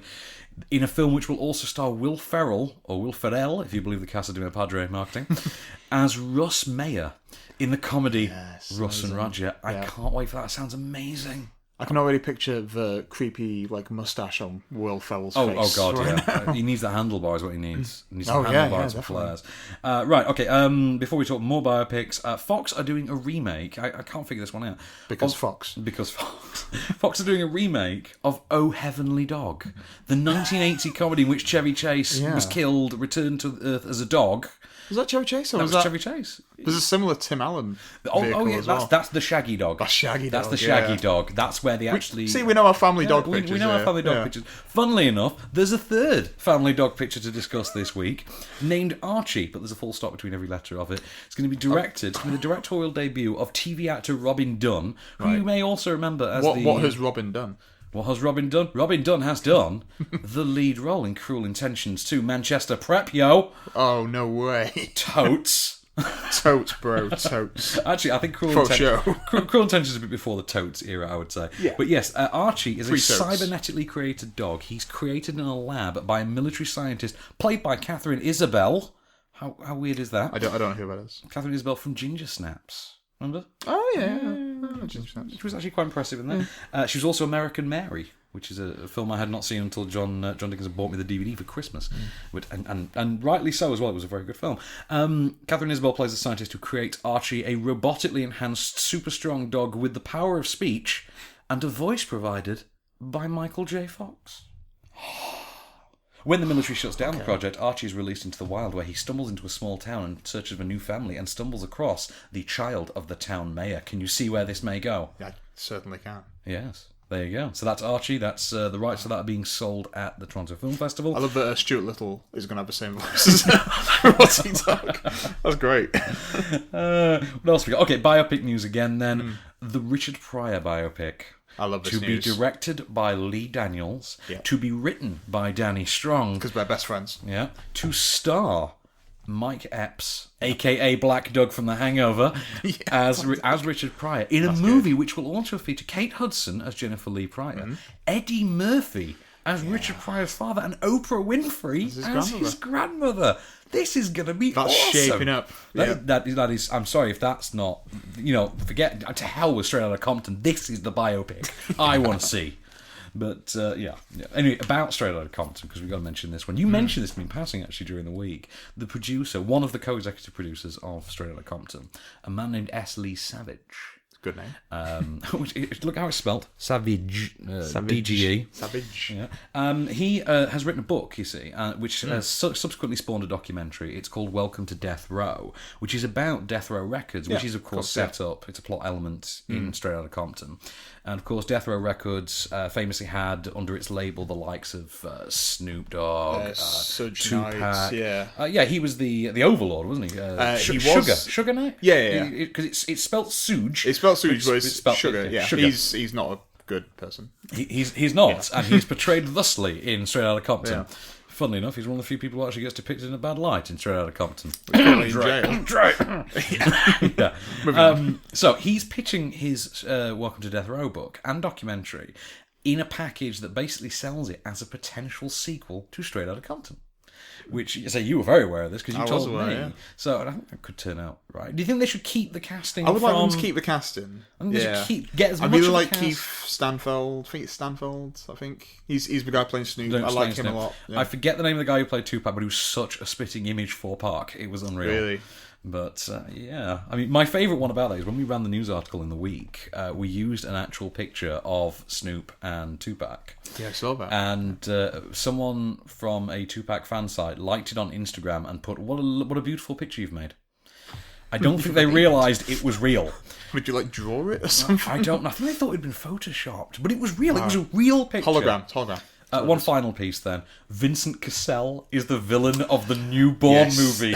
In a film which will also star Will Ferrell, or Will Ferrell, if you believe the Casa de Mi Padre marketing, as Russ Meyer in the comedy Russ and Roger. I can't wait for that. It sounds amazing. I can already picture the creepy mustache on Will Ferrell's face. Oh God, right now. He needs the handlebar is what he needs. He needs some handlebars and flares. Right, okay, before we talk more biopics, Fox are doing a remake. I can't figure this one out. Because Fox. Fox are doing a remake of Oh Heavenly Dog, the 1980 comedy in which Chevy Chase was killed, returned to Earth as a dog. Was that Chevy Chase? Or that was Chevy Chase. There's a similar Tim Allen vehicle as well. That's the Shaggy Dog. That's the Shaggy Dog. That's where where they actually... we know our family dog pictures. We know our family dog pictures. Funnily enough, there's a third family dog picture to discuss this week, named Archie, but there's a full stop between every letter of it. It's going to be directed, it's going to be the directorial debut of TV actor Robin Dunn, who you may also remember as What has Robin done? What has Robin done? Robin Dunn has done the lead role in Cruel Intentions 2 Manchester Prep, yo! Oh, no way. Totes. Totes, bro, totes. Actually, I think Cruel Intentions is a bit before the totes era, I would say. Yeah. But yes, Archie is a Totes. cybernetically created dog. He's created in a lab by a military scientist played by Catherine Isabel. How weird is that? I don't know who that is. Catherine Isabel from Ginger Snaps. Remember? Oh, yeah. Ginger Snaps. Which was actually quite impressive in that. Yeah. She was also American Mary, which is a film I had not seen until John Dickens bought me the DVD for Christmas. And rightly so as well. It was a very good film. Catherine Isabel plays a scientist who creates Archie, a robotically enhanced, super strong dog with the power of speech and a voice provided by Michael J. Fox. When the military shuts down the project, Archie is released into the wild, where he stumbles into a small town in search of a new family and stumbles across the child of the town mayor. Can you see where this may go? Yeah, I certainly can. Yes. There you go. So that's Archie. That's the rights to that are being sold at the Toronto Film Festival. I love that Stuart Little is going to have the same voice as Robotic Dog. That's great. What else we got? Okay, biopic news again then. The Richard Pryor biopic. I love this To news. be directed by Lee Daniels. Yeah. To be written by Danny Strong. Because we're best friends. Yeah. To star Mike Epps, a.k.a. Black Doug from The Hangover, as Richard Pryor, in a movie which will also feature Kate Hudson as Jennifer Lee Pryor, Eddie Murphy as Richard Pryor's father, and Oprah Winfrey as his grandmother. This is going to be awesome. That's shaping up. That is, I'm sorry if that's not, forget, to hell with Straight Outta Compton. This is the biopic I want to see. But, yeah. Anyway, about Straight Outta Compton, because we've got to mention this one. You mentioned this in passing, actually, during the week. The producer, one of the co-executive producers of Straight Outta Compton, a man named S. Lee Savage. Good name. Look how it's spelled. Savage. DGE. Savage. Yeah. He has written a book, you see, which has subsequently spawned a documentary. It's called Welcome to Death Row, which is about Death Row Records, which is, of course, set up. It's a plot element in Straight Outta Compton. And, of course, Death Row Records famously had under its label the likes of Snoop Dogg, Tupac. Knight, he was the overlord, wasn't he? He was. Sugar Knight? Yeah. Because it's spelled Suge. It's spelled Suge, but it's spelled Sugar. Yeah. Sugar. He's not a good person. He's not, and he's portrayed thusly in Straight Outta Compton. Yeah. Funnily enough, he's one of the few people who actually gets depicted in a bad light in Straight Outta Compton. So he's pitching his Welcome to Death Row book and documentary in a package that basically sells it as a potential sequel to Straight Outta Compton. Which, you were very aware of this because you told me. Yeah. So I think that could turn out right. Do you think they should keep the casting? I would like them to keep the casting. I think they should get as much I really of like the Keith Stanfield. I think it's Stanfield. I think he's the guy playing Snoop. I like him a lot. Yeah. I forget the name of the guy who played Tupac, but he was such a spitting image for Park. It was unreal. Really? But, I mean, my favourite one about that is when we ran the news article in the week, we used an actual picture of Snoop and Tupac. Yeah, I saw that. And someone from a Tupac fan site liked it on Instagram and put, what a beautiful picture you've made. I don't think they realised it was real. Would you, draw it or something? I don't know. I think they thought it'd been photoshopped, but it was real. It was a real picture. Hologram. One final piece then. Vincent Cassell is the villain of the Newborn movie.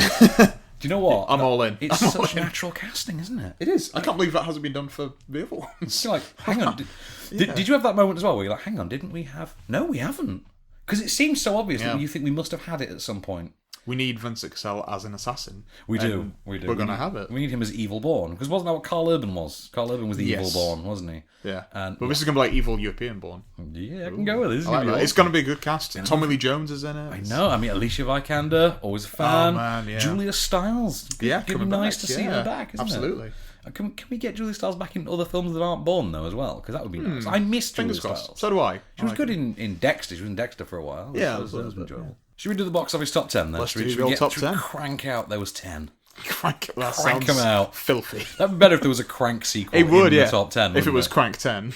Do you know what? I'm all in. It's such natural casting, isn't it? It is. I can't believe that hasn't been done for the other ones. It's like, hang on. Did you have that moment as well where you're like, hang on, didn't we have... No, we haven't. Because it seems so obvious that you think we must have had it at some point. We need Vincent Cassell as an assassin. We do. We're going to have it. We need him as Evil Born. Because wasn't that what Carl Urban was? Carl Urban was the Evil Born, wasn't he? Yeah. But this is going to be like Evil European Born. Yeah, I can go with this. It's going to be a good cast. Tommy Lee Jones is in it. I know. I mean, Alicia Vikander, always a fan. Oh, man, yeah. Julia Stiles. It'd be nice to see her back, isn't Absolutely. it? Can we get Julia Stiles back in other films that aren't Born, though, as well? Because that would be nice. I missed Julia Stiles. So do I. She was good in Dexter. She was in Dexter for a while. Yeah, that was enjoyable. Should we do the box office top 10 then? Let's do the top 10. Crank out, there was 10. Crank them out. Filthy. That'd be better if there was a Crank sequel in the top 10. If it was Crank 10.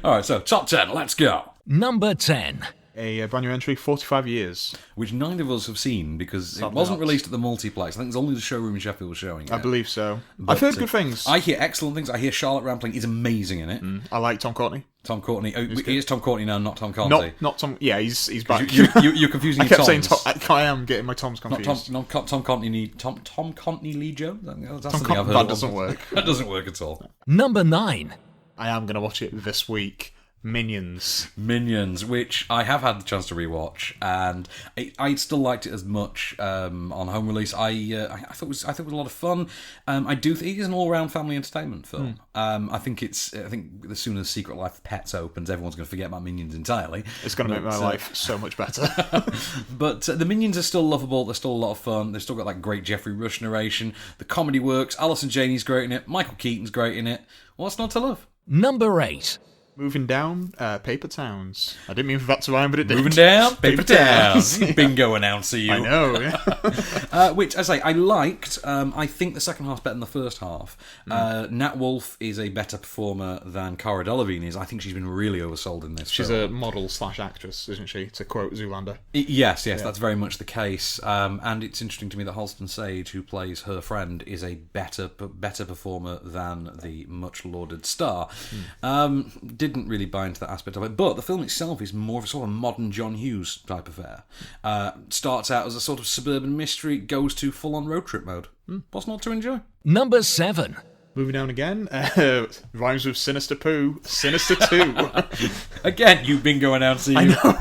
Alright, so top 10, let's go. Number 10. A brand new entry, 45 years. Which neither of us have seen because Sadly it wasn't not. released at the multiplex. I think it's only the showroom in Sheffield was showing it. I believe so. But, I've heard good things. I hear excellent things. I hear Charlotte Rampling is amazing in it. I like Tom Courtenay. Tom Courtenay. Oh, he is Tom Courtenay now, not Tom Conti. Not Tom. Yeah, he's back. You're confusing I your kept saying Toms. I am getting my Toms confused. Not Tom Courtenay. Tom Courtenay Lee Jones. That's something I've heard. That doesn't work. That doesn't work at all. Number 9. I am going to watch it this week. Minions, which I have had the chance to rewatch, and I still liked it as much on home release. I thought it was a lot of fun. I do think it is an all-round family entertainment film. I think as soon as Secret Life of Pets opens, everyone's going to forget about Minions entirely. It's going to make my life so much better. But the Minions are still lovable. They're still a lot of fun. They've still got that great Jeffrey Rush narration. The comedy works. Alison Janney's great in it. Michael Keaton's great in it. What's not to love? Number 8. Moving down, Paper Towns. I didn't mean for that to rhyme, but it did. Moving down, Paper Towns. Bingo announcer, you. I know, yeah. Which, as I say, I liked. I think the second half's better than the first half. Nat Wolff is a better performer than Cara Delevingne is. I think she's been really oversold in this She's film. a model/actress, isn't she? To quote Zoolander. Yes, that's very much the case. And it's interesting to me that Halston Sage, who plays her friend, is a better performer than the much-lauded star. Didn't really buy into that aspect of it, but the film itself is more of a sort of modern John Hughes type affair. Starts out as a sort of suburban mystery, goes to full-on road trip mode. What's not to enjoy? Number 7. Moving down again, rhymes with Sinister Poo, Sinister 2. Again, you bingo announcer. You. I know.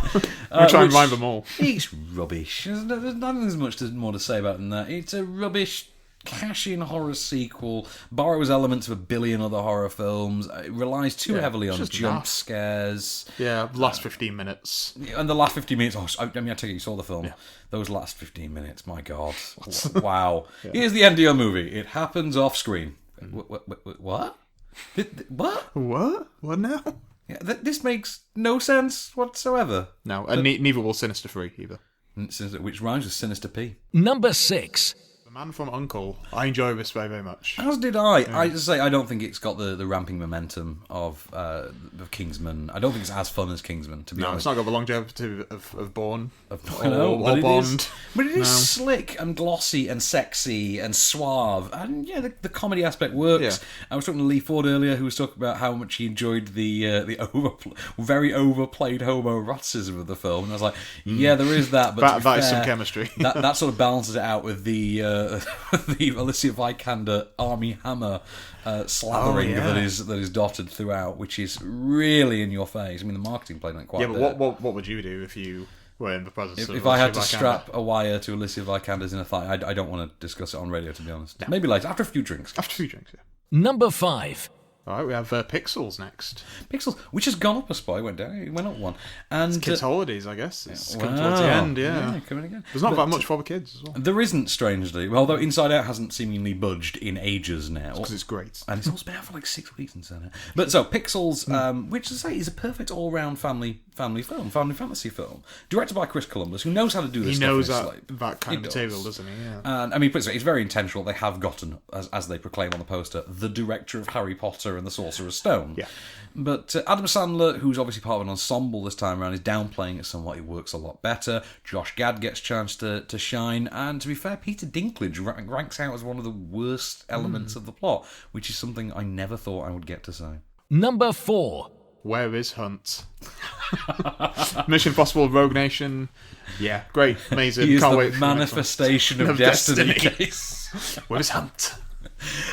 I'm trying to rhyme them all. It's rubbish. There's nothing much more to say about it than that. It's a rubbish cash-in horror sequel, borrows elements of a billion other horror films. It relies too heavily on jump scares. Yeah, last 15 minutes. And the last 15 minutes, I take it you saw the film. Yeah. Those last 15 minutes, my God. Wow. Yeah. Here's the end of your movie. It happens off-screen. What? What? What? What now? Yeah, this makes no sense whatsoever. No, and neither will Sinister 3 either. Which rhymes with Sinister P. Number 6. The Man from U.N.C.L.E. I enjoy this very, very much. As did I. Yeah. I just say I don't think it's got the ramping momentum of Kingsman. I don't think it's as fun as Kingsman, to be honest. It's not got the longevity of Bourne. Or Bond. But it is slick and glossy and sexy and suave. And yeah, the comedy aspect works. Yeah. I was talking to Lee Ford earlier, who was talking about how much he enjoyed the very overplayed homoeroticism of the film. And I was like, yeah, there is that. But that is some chemistry. that sort of balances it out with the Alicia Vikander Army Hammer slathering that is dotted throughout, which is really in your face. I mean, the marketing played on it quite. Yeah, but what would you do if you were in the presence of if I had to strap a wire to Alicia Vikander's inner thigh? I don't want to discuss it on radio, to be honest. No. Maybe later, after a few drinks. Yeah. Number 5. All right, we have Pixels next. Pixels, which has gone up a spot. It went down. It went up one. And it's kids' holidays, I guess. It's coming towards the end, yeah. Coming again. There's not that much for the kids as well. There isn't, strangely. Although Inside Out hasn't seemingly budged in ages now. Because it's great. And it's also been out for like 6 weeks Inside Out. But so, Pixels, which, as I say, is a perfect all-round family film, family fantasy film. Directed by Chris Columbus, who knows how to do this stuff. He knows that kind of material, doesn't he? Yeah. And I mean, it's very intentional. They have gotten, as they proclaim on the poster, the director of Harry Potter and the Sorcerer's Stone. Yeah. But Adam Sandler, who's obviously part of an ensemble this time around, is downplaying it somewhat. It works a lot better. Josh Gad gets a chance to shine. And to be fair, Peter Dinklage ranks out as one of the worst elements of the plot, which is something I never thought I would get to say. Number 4. Where is Hunt? Mission Impossible Rogue Nation. Yeah, great, amazing. He is Can't the wait for manifestation of destiny. Case. Where is Hunt?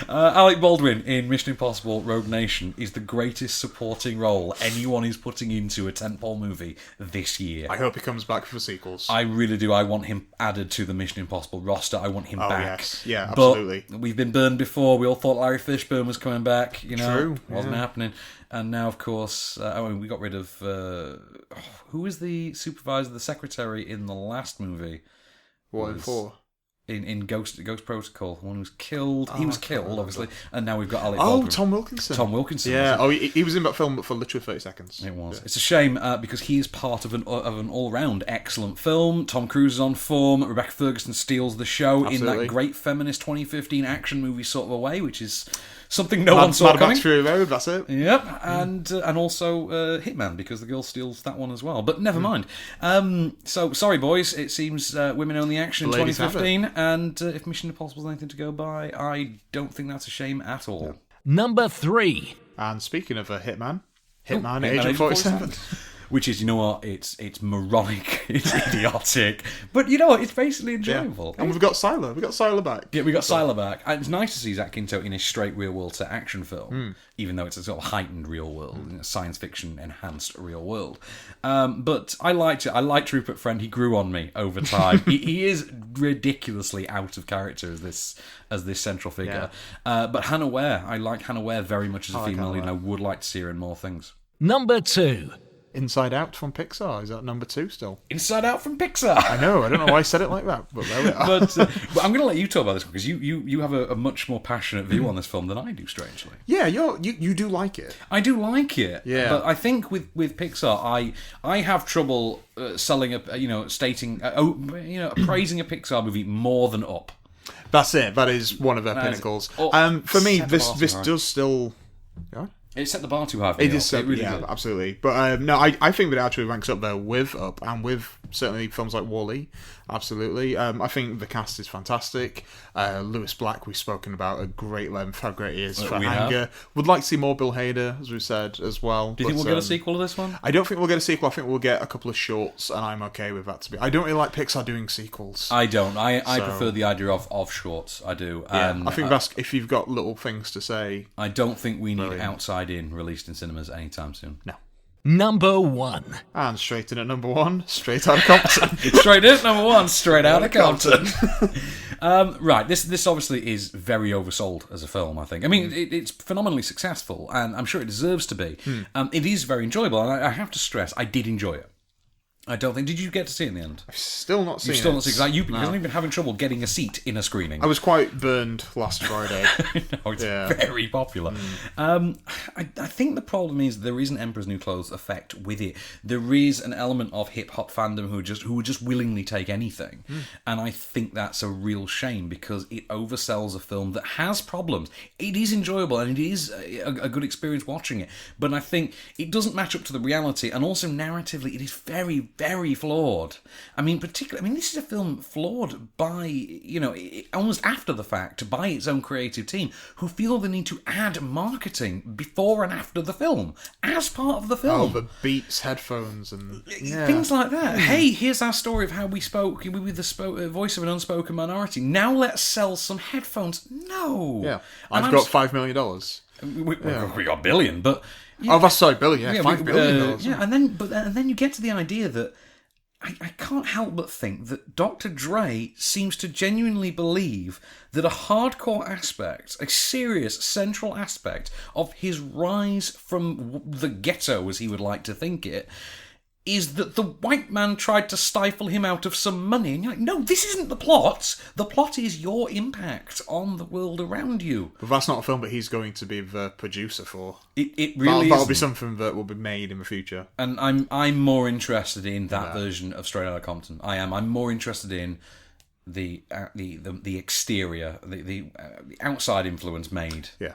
Alec Baldwin in Mission Impossible Rogue Nation is the greatest supporting role anyone is putting into a tentpole movie this year. I hope he comes back for sequels. I really do. I want him added to the Mission Impossible roster. I want him back. Yes. Yeah, absolutely. But we've been burned before. We all thought Larry Fishburne was coming back. True. Wasn't happening. And now, of course, we got rid of... who was the supervisor, the secretary in the last movie? What, in 4? In Ghost Protocol, the one who was killed. He was killed, obviously, and now we've got Alec Baldwin. Tom Wilkinson. Tom Wilkinson. Yeah. He was in that film for literally 30 seconds. It was. Yeah. It's a shame because he is part of an all-round excellent film. Tom Cruise is on form. Rebecca Ferguson steals the show in that great feminist 2015 action movie sort of a way, which is Something no one saw Mad coming. Max Fury Road, that's it. Yep, and also Hitman, because the girl steals that one as well. But never mind. So, sorry, boys. It seems women own the action in 2015, and if Mission Impossible is anything to go by, I don't think that's a shame at all. No. Number 3. And speaking of a Hitman Agent 47. Which is, you know what, it's moronic, it's idiotic, but you know what, it's basically enjoyable. Yeah. And we've got Siler back. Yeah, we got Siler back. And it's nice to see Zach Quinto in a straight real-world to action film, even though it's a sort of heightened real-world, science fiction enhanced real-world. But I liked it. I liked Rupert Friend. He grew on me over time. he is ridiculously out of character as this central figure. Yeah. But Hannah Ware, I like Hannah Ware very much as a female lead, and I would like to see her in more things. Number 2. Inside Out from Pixar. Is that number 2 still? Inside Out from Pixar. I know. I don't know why I said it like that, but there we are. But I'm going to let you talk about this one, because you have a much more passionate view on this film than I do, strangely. Yeah, you do like it. I do like it. Yeah. But I think with Pixar, I have trouble selling praising a Pixar movie more than Up. That's it. That is one of their pinnacles. For me, this does still. Yeah? It set the bar too high. It is, really did. Absolutely. But no, I think that it actually ranks up there with Up and with certainly films like WALL-E. Absolutely. I think the cast is fantastic. Lewis Black, we've spoken about at great length, how great he is for Anger. Would like to see more Bill Hader, as we've said, as well. Do you think we'll get a sequel to this one? I don't think we'll get a sequel. I think we'll get a couple of shorts, and I'm okay with that. I don't really like Pixar doing sequels. I don't. I prefer the idea of shorts. I do. Yeah, I think that's if you've got little things to say. I don't think we need Outside In released in cinemas anytime soon. No. Number 1. And straight in at number 1, straight out of Compton. Straight in at number 1, straight out of Compton. Right, this obviously is very oversold as a film, I think. I mean, it's phenomenally successful, and I'm sure it deserves to be. It is very enjoyable, and I have to stress, I did enjoy it. I don't think... Did you get to see it in the end? I've still not seen it. You've still not seen it? Because I've been having trouble getting a seat in a screening. I was quite burned last Friday. No, it's very popular. I think the problem is there is an Emperor's New Clothes effect with it. There is an element of hip-hop fandom who would just willingly take anything. And I think that's a real shame, because it oversells a film that has problems. It is enjoyable, and it is a good experience watching it. But I think it doesn't match up to the reality, and also narratively, it is very, very flawed. I mean, this is a film flawed by, almost after the fact, by its own creative team, who feel the need to add marketing before and after the film, as part of the film. Oh, the Beats headphones and things like that. Hey, here's our story of how we spoke with the voice of an unspoken minority. Now let's sell some headphones. No. Yeah. I've got $5 million. We got $1 billion, but... Yeah, that's sorry, billion. Yeah, $5 billion. And then you get to the idea that I can't help but think that Dr. Dre seems to genuinely believe that a hardcore aspect, a serious central aspect of his rise from the ghetto, as he would like to think it, is that the white man tried to stifle him out of some money. And you're like, no, this isn't the plot. The plot is your impact on the world around you. But that's not a film that he's going to be the producer for. It really That'll be something that will be made in the future. And I'm more interested in that version of Straight Outta Compton. I am. I'm more interested in the exterior, the outside influence made. Yeah.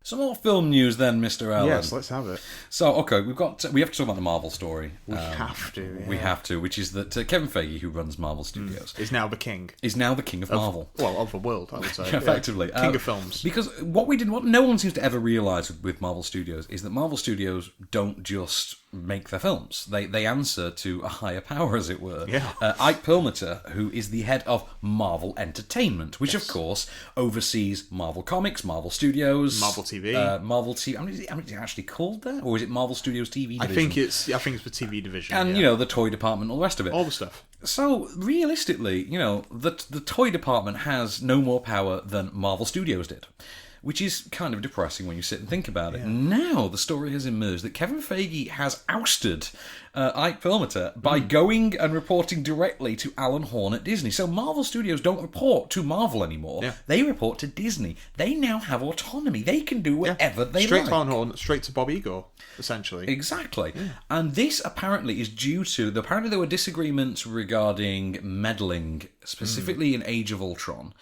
Some more film news then, Mr. Allen. Yes, let's have it. So, okay, we have to talk about the Marvel story. We have to, yeah. We have to, which is that Kevin Feige, who runs Marvel Studios... is now the king. Is now the king of Marvel. Of the world, I would say. Effectively. King of films. Because what no one seems to ever realise with Marvel Studios is that Marvel Studios don't just make their films. They answer to a higher power, as it were. Yeah. Ike Perlmutter, who is the head of Marvel Entertainment, which, of course, oversees Marvel Comics, Marvel Studios... Marvel TV. Marvel TV. I mean, is it actually called that? Or is it Marvel Studios TV division? I think it's the TV division. And, the toy department, all the rest of it. All the stuff. So, realistically, the toy department has no more power than Marvel Studios did. Which is kind of depressing when you sit and think about it. Now, the story has emerged that Kevin Feige has ousted Ike Perlmutter by going and reporting directly to Alan Horn at Disney. So Marvel Studios don't report to Marvel anymore. Yeah. They report to Disney. They now have autonomy. They can do whatever they like. Straight to Alan Horn, straight to Bob Iger, essentially. Exactly. Yeah. And this apparently is due to... Apparently there were disagreements regarding meddling, specifically in Age of Ultron.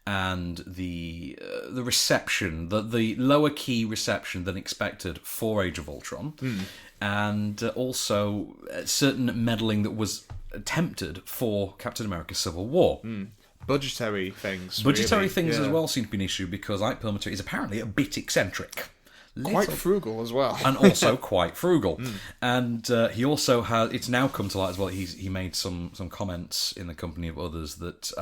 and the reception, the lower key reception than expected for Age of Ultron, and also certain meddling that was attempted for Captain America: Civil War. Budgetary things. Budgetary really. things as well seem to be an issue because Ike Perlmutter is apparently a bit eccentric. Quite frugal as well. And also quite frugal. And he also has, it's now come to light as well, he made some comments in the company of others that,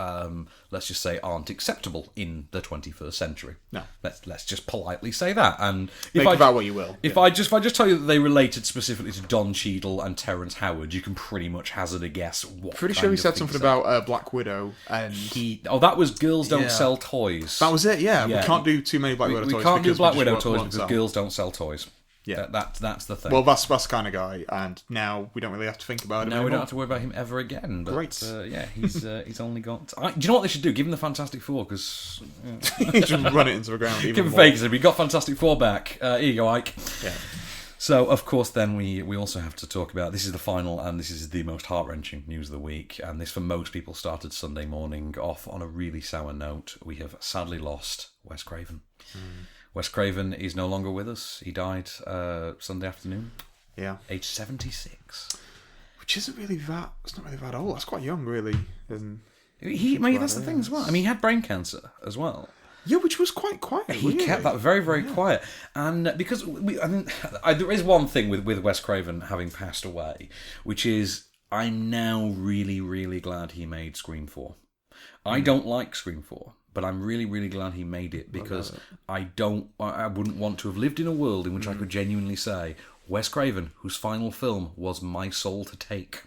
let's just say, aren't acceptable in the 21st century. No. Let's just politely say that. And Make about what you will. If I just tell you that they related specifically to Don Cheadle and Terrence Howard, you can pretty much hazard a guess what Pretty kind sure he of said things something they- about Black Widow and... that was Girls Don't Yeah. Sell Toys. That was it, yeah. We Yeah. can't do too many Black Widow toys. We can't do because Black just Widow won't toys because sell. girls don't sell toys. Yeah. That's the thing. Well, that's the kind of guy, and now we don't really have to think about him No, anymore. we don't have to worry about him ever again. But, Great. Yeah, he's only got... do you know what they should do? Give him the Fantastic Four, because... Just run it into the ground even Give him more. fakers. We got Fantastic Four back. Here you go, Ike. Yeah. So, of course, then we also have to talk about... This is the final, and this is the most heart-wrenching news of the week. And this, for most people, started Sunday morning off on a really sour note. We have sadly lost Wes Craven. Wes Craven is no longer with us. He died Sunday afternoon. Yeah. Age 76. Which isn't really that... It's not really that old. That's quite young, really. And That's the thing as well. I mean, he had brain cancer as well. Yeah, which was quite quiet. He really. kept that very, very quiet. And because there is one thing with Wes Craven having passed away, which is I'm now really, really glad he made Scream 4. I don't like Scream 4, but I'm really, really glad he made it because I wouldn't want to have lived in a world in which I could genuinely say Wes Craven, whose final film was my soul to take.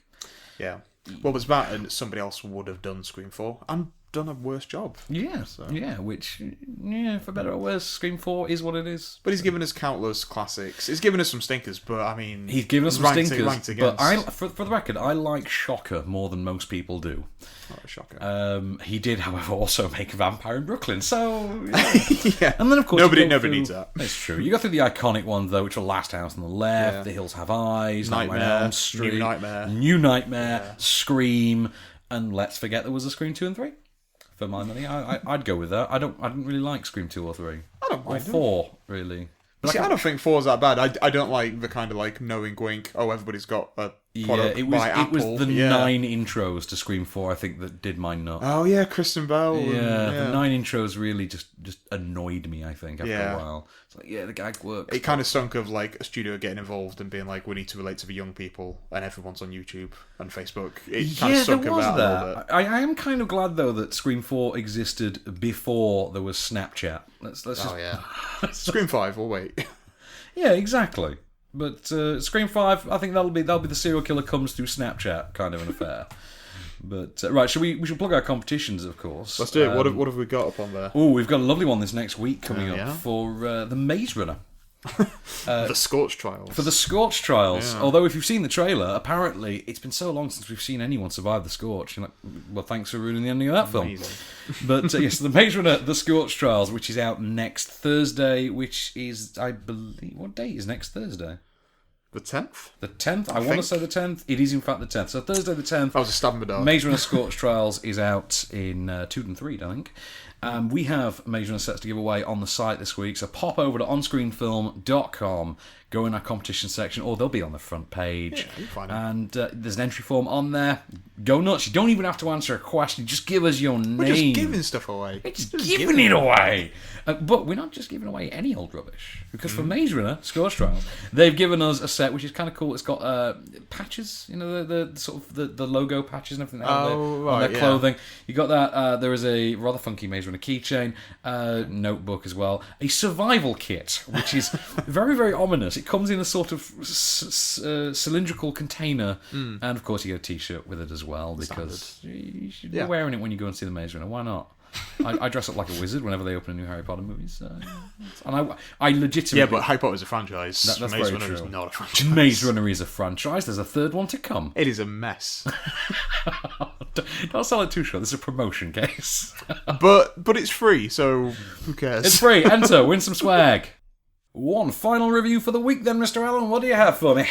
Yeah. Well, was that, and somebody else would have done Scream 4 and done a worse job. Yeah, for better or worse, Scream 4 is what it is. But he's given us countless classics. He's given us some stinkers, but I mean... He's given us some stinkers, against. but for the record, I like Shocker more than most people do. Oh, Shocker. He did, however, also make Vampire in Brooklyn, so... Yeah. And then, of course... Nobody needs that. That's true. You go through the iconic ones, though, which are Last House on the Left, Yeah. The Hills Have Eyes, Nightmare on Elm Street, New Nightmare, Yeah. Scream, and let's forget there was a Scream 2 and 3. For my money, I'd go with that. I didn't really like Scream 2 or 3. I don't mind or 4, really. See, I don't think 4's that bad. I don't like the kind of like knowing wink, oh, everybody's got a product it by Apple. was the 9 intros to Scream 4, I think, that did my nut. Oh, yeah, Kristen Bell. The 9 intros really just annoyed me, I think, after Yeah. a while. It's like, yeah, the gag works. It kind of stunk of like a studio getting involved and being like, we need to relate to the young people, and everyone's on YouTube and Facebook. It kind of stunk of that a little bit. I am kind of glad, though, that Scream 4 existed before there was Snapchat. Let's just... Oh, yeah. Scream 5, we'll wait. Yeah, exactly. But Scream 5, I think that'll be the serial killer comes through Snapchat kind of an affair. But right, we should plug our competitions, of course. Let's do it. What have we got up on there? Oh, we've got a lovely one this next week coming up for the Maze Runner. The Scorch Trials. For the Scorch Trials. Yeah. Although if you've seen the trailer, apparently it's been so long since we've seen anyone survive the Scorch. You're like, well, thanks for ruining the ending of that film. But yes, the Maze Runner, the Scorch Trials, which is out next Thursday, which is, I believe, what date is next Thursday? The 10th? The 10th? I want to say the 10th. It is, in fact, the 10th. So Thursday the 10th. That was a stab in the dark. Maze Runner Scorch Trials is out in 2 and 3, I think. We have Maze Runner sets to give away on the site this week, so pop over to onscreenfilm.com, go in our competition section, or they'll be on the front page. Yeah, you'll find them. And there's an entry form on there. Go nuts. You don't even have to answer a question. Just give us your name. We're just giving stuff away. We're just giving it away. But we're not just giving away any old rubbish. Because for Maze Runner, Scorch Trials, they've given us a set which is kind of cool. It's got patches, you know, the sort of the logo patches and everything on their clothing. You got that. There is a rather funky Maze Runner keychain, notebook as well. A survival kit, which is very, very ominous. It comes in a sort of cylindrical container. And, of course, you get a T-shirt with it as well, because you should be wearing it when you go and see the Maze Runner. Why not? I dress up like a wizard whenever they open a new Harry Potter movie. And I legitimately... Yeah, but Harry Potter's a franchise. That's Maze very Runner true. is not a franchise. Maze Runner is a franchise. There's a third one to come. It is a mess. Don't sell it too short. This is a promotion case. but it's free, so who cares? It's free. Enter. Win some swag. One final review for the week then, Mr. Allen. What do you have for me?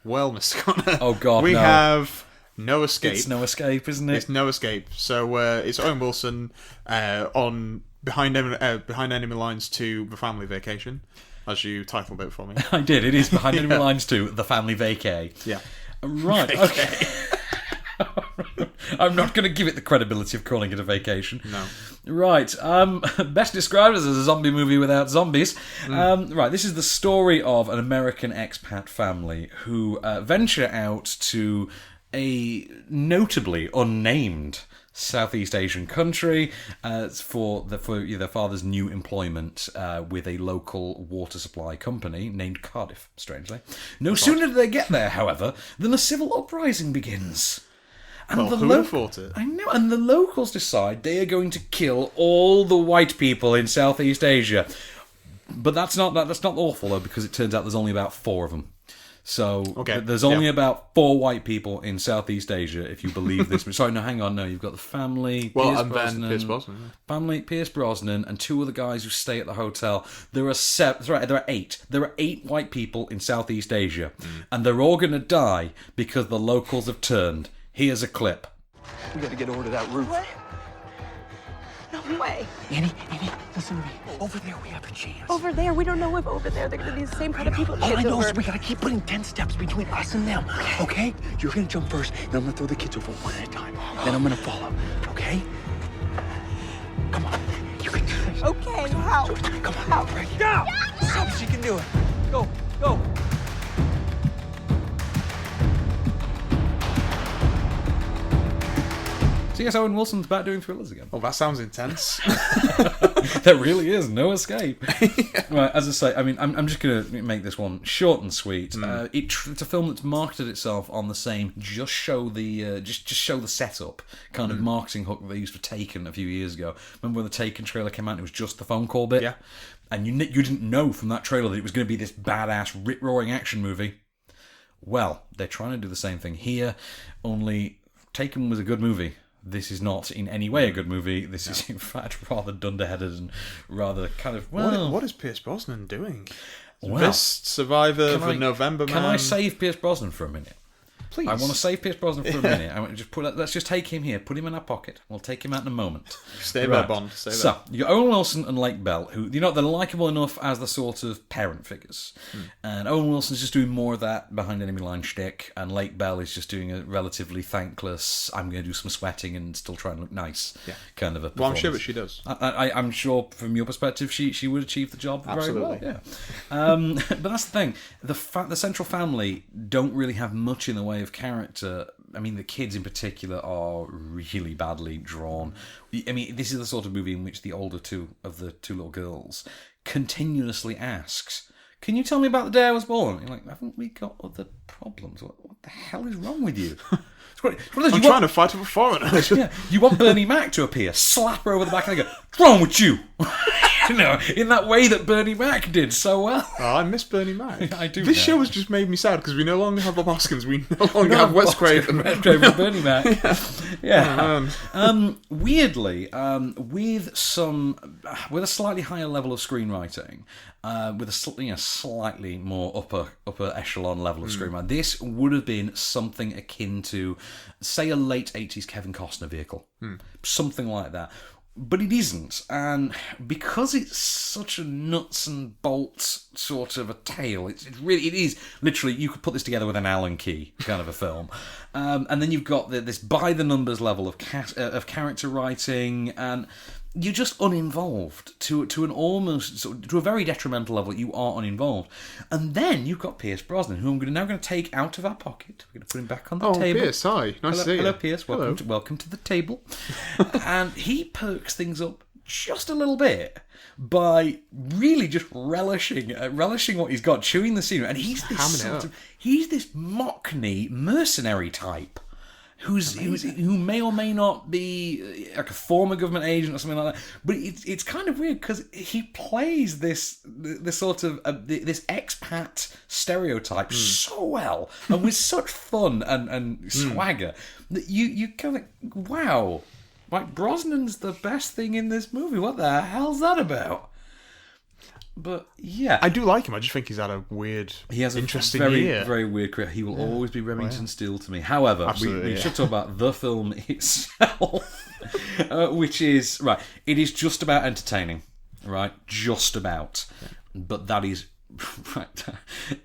Well, Mr. Connor. Oh, God, we no. have No escape. It's no escape, isn't it? It's no escape. So it's Owen Wilson on Behind Enemy Lines 2, The Family Vacation, as you titled it for me. I did. It is Behind Enemy Lines 2, The Family Vacay. Yeah. Right, okay. I'm not going to give it the credibility of calling it a vacation. No. Right, best described as a zombie movie without zombies. Right, this is the story of an American expat family who venture out to a notably unnamed Southeast Asian country for their father's new employment with a local water supply company named Cardiff, strangely. No sooner do they get there, however, than a civil uprising begins. And who would have thought it? I know, and the locals decide they are going to kill all the white people in Southeast Asia. But that's not awful, though, because it turns out there's only about 4 of them. So there's only about 4 white people in Southeast Asia, if you believe this. Sorry, no, hang on, no. You've got the family, Pierce Brosnan. Family, Pierce Brosnan, and 2 other guys who stay at the hotel. There are 8. There are 8 white people in Southeast Asia, and they're all going to die because the locals have turned. Here's a clip. We gotta get over to that roof. What? No way. Annie, listen to me. Over there, we have a chance. Over there, we don't know if over there they're gonna be the same kind of people. All I know is we gotta keep putting 10 steps between us and them, okay? You're gonna jump first, then I'm gonna throw the kids over one at a time. Then I'm gonna follow, okay? Come on, you can do this. Okay, how? Come on, Ready? Go! Stop, she can do it. Go. So yes, Owen Wilson's back doing thrillers again. Oh, that sounds intense. There really is no escape. Right, as I say, I mean, I'm just going to make this one short and sweet. It's a film that's marketed itself on the same just show the setup kind of marketing hook that they used for Taken a few years ago. Remember when the Taken trailer came out and it was just the phone call bit? Yeah. And you didn't know from that trailer that it was going to be this badass, rip-roaring action movie. Well, they're trying to do the same thing here, only Taken was a good movie. This is not in any way a good movie. This is, in fact, rather dunderheaded and rather kind of, well... What is Pierce Brosnan doing? Well, Best Survivor for November Man. Can I save Pierce Brosnan for a minute? Please. I want to save Pierce Brosnan for a minute. I want to let's just take him here, put him in our pocket. We'll take him out in a moment. Stay there, Bond. Stay there. So, you got Owen Wilson and Lake Bell, who, they're likeable enough as the sort of parent figures. And Owen Wilson's just doing more of that Behind Enemy Line shtick, and Lake Bell is just doing a relatively thankless, I'm going to do some sweating and still try and look nice kind of a performance. Well, I'm sure that she does. I'm sure, from your perspective, she would achieve the job Absolutely. very well. Yeah. But that's the thing. The central family don't really have much in the way of character. I mean, the kids in particular are really badly drawn. I mean, this is the sort of movie in which the older 2 of the 2 little girls continuously asks, can you tell me about the day I was born? And you're like, haven't we got other problems? What the hell is wrong with you? I'm trying to fight with a foreigner. Yeah, you want Bernie Mac to appear, slap her over the back and go, what's wrong with you? In that way that Bernie Mac did so well. Oh, I miss Bernie Mac. I do. This show has just made me sad because we no longer have Bob Hoskins. We no longer have Wes Craven. Bernie Mac. Yeah. Weirdly, with a slightly higher level of screenwriting, with a slightly more upper echelon level of screenwriting, this would have been something akin to, say, a late 80s Kevin Costner vehicle. Something like that. But it isn't, and because it's such a nuts and bolts sort of a tale, it is literally, you could put this together with an Allen key kind of a film. And then you've got this by the numbers level of character writing, and you're just uninvolved to an almost to a very detrimental level. You are uninvolved, and then you've got Pierce Brosnan, who I'm now going to take out of our pocket. We're going to put him back on the table. Oh, Pierce, hi, nice to see you. Hello, Pierce. Welcome to the table. And he perks things up just a little bit by really just relishing what he's got, chewing the scenery, and he's this Mockney mercenary type. Who may or may not be like a former government agent or something like that, but it's kind of weird because he plays this sort of this expat stereotype so well and with such fun and swagger that you kind of like, wow, like Brosnan's the best thing in this movie. What the hell's that about? But yeah, I do like him. I just think he's had a weird, interesting very, year. very weird career. He will always be Remington Steele to me. However, we should talk about the film itself, which is right. It is just about entertaining, right? Just about, but that is. Right,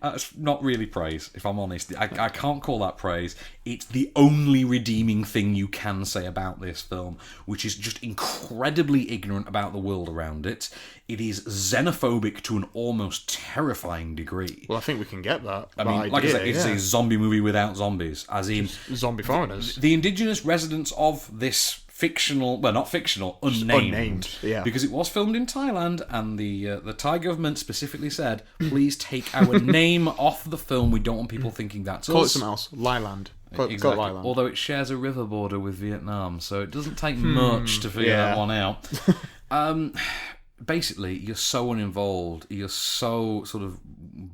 that's not really praise, if I'm honest. I can't call that praise. It's the only redeeming thing you can say about this film, which is just incredibly ignorant about the world around it. It is xenophobic to an almost terrifying degree. Well, I think we can get that. I mean, like I said, it's a zombie movie without zombies, as in zombie foreigners. The indigenous residents of this fictional, well, not fictional, unnamed, yeah, because it was filmed in Thailand, and the Thai government specifically said, "Please take our name off the film. We don't want people thinking that's Call us." it something else. Lyland. Exactly. Although it shares a river border with Vietnam, so it doesn't take much to figure that one out. Basically, you're so uninvolved, you're so sort of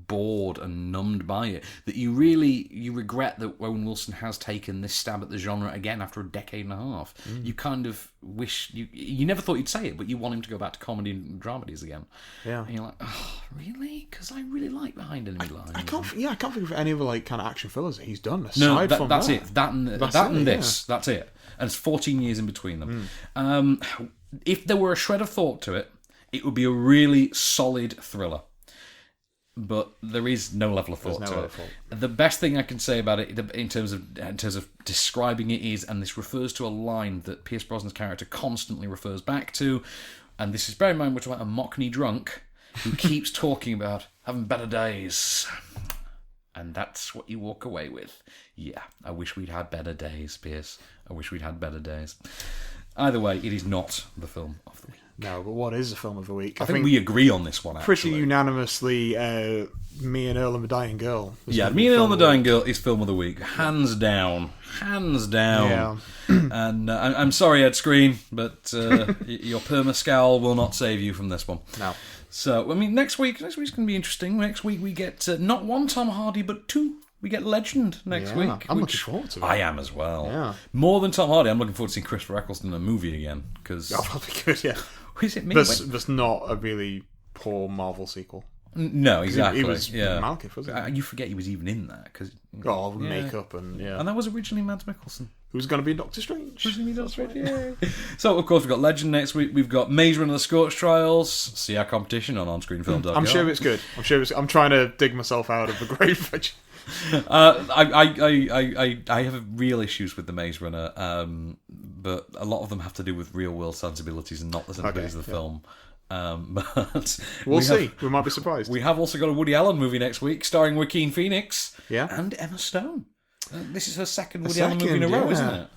bored and numbed by it that you regret that Owen Wilson has taken this stab at the genre again after a decade and a half. You kind of wish you never thought you'd say it, but you want him to go back to comedy and dramedies again. Yeah, and you're like, oh, really? Because I really like Behind Enemy Lines. I can't think of any other kind of action thrillers that he's done. No, that's it. That and this. That's it. And it's 14 years in between them. If there were a shred of thought to it, it would be a really solid thriller. But there is no level of thought to it. The best thing I can say about it in terms of describing it is, and this refers to a line that Pierce Brosnan's character constantly refers back to, and this is, bear in mind, we're talking about a Mockney drunk who keeps talking about having better days. And that's what you walk away with. Yeah, I wish we'd had better days, Pierce. I wish we'd had better days. Either way, it is not the film of the week. No, but what is the film of the week? I think we agree on this one, actually. Pretty unanimously, Me and Earl and the Dying Girl. Yeah, Me and Earl and the Dying Girl is film of the week. Hands down. Yeah. And I'm sorry, Ed Screen, but your perma-scowl will not save you from this one. No. So, I mean, next week's going to be interesting. Next week we get not one Tom Hardy, but two. We get Legend next week. I'm looking forward to it. I am as well. Yeah. More than Tom Hardy, I'm looking forward to seeing Christopher Eccleston in a movie again. Cause... Oh, that'll be good, yeah. Is it me? There's not a really poor Marvel sequel. No, exactly. He was Malekith, wasn't he? You forget he was even in that. Makeup and... Yeah. And that was originally Mads Mikkelsen. Who's going to be Doctor Strange. So, of course, we've got Legend next week. We've got Maze Runner: The Scorch Trials. See our competition on OnScreenFilm.com. I'm sure it's good. I'm trying to dig myself out of the grave. I have real issues with the Maze Runner, but a lot of them have to do with real world sensibilities and not the sensibilities of the film. But we'll see. We might be surprised. We have also got a Woody Allen movie next week starring Joaquin Phoenix and Emma Stone. This is her second Woody Allen movie in a row, isn't it?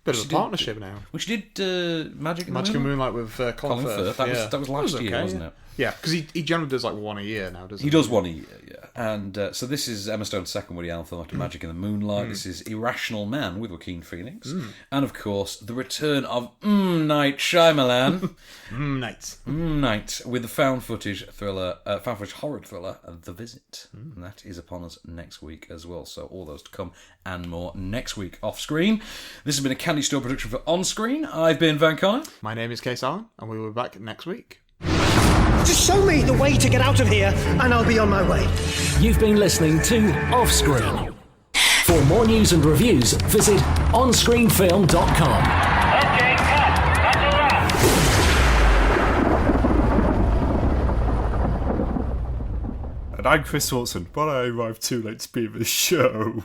Bit of a partnership now. Which did Magic in the Moonlight with Colin Firth. That was last year, wasn't it? Yeah, because he generally does like one a year now, doesn't he? He does one a year, yeah. And so this is Emma Stone's second Woody Allen film after Magic in the Moonlight. This is Irrational Man with Joaquin Phoenix. And of course, the return of Night Shyamalan. Night with the found footage horror thriller, The Visit. And that is upon us next week as well. So all those to come and more next week off screen. This has been a Candystore production for OnScreen. I've been Van Connor. My name is Kase, and we will be back next week. Just show me the way to get out of here, and I'll be on my way. You've been listening to OffScreen. For more news and reviews, visit OnScreenFilm.com. Okay, cut. That's a wrap. And I'm Chris Watson, but I arrived too late to be in the show.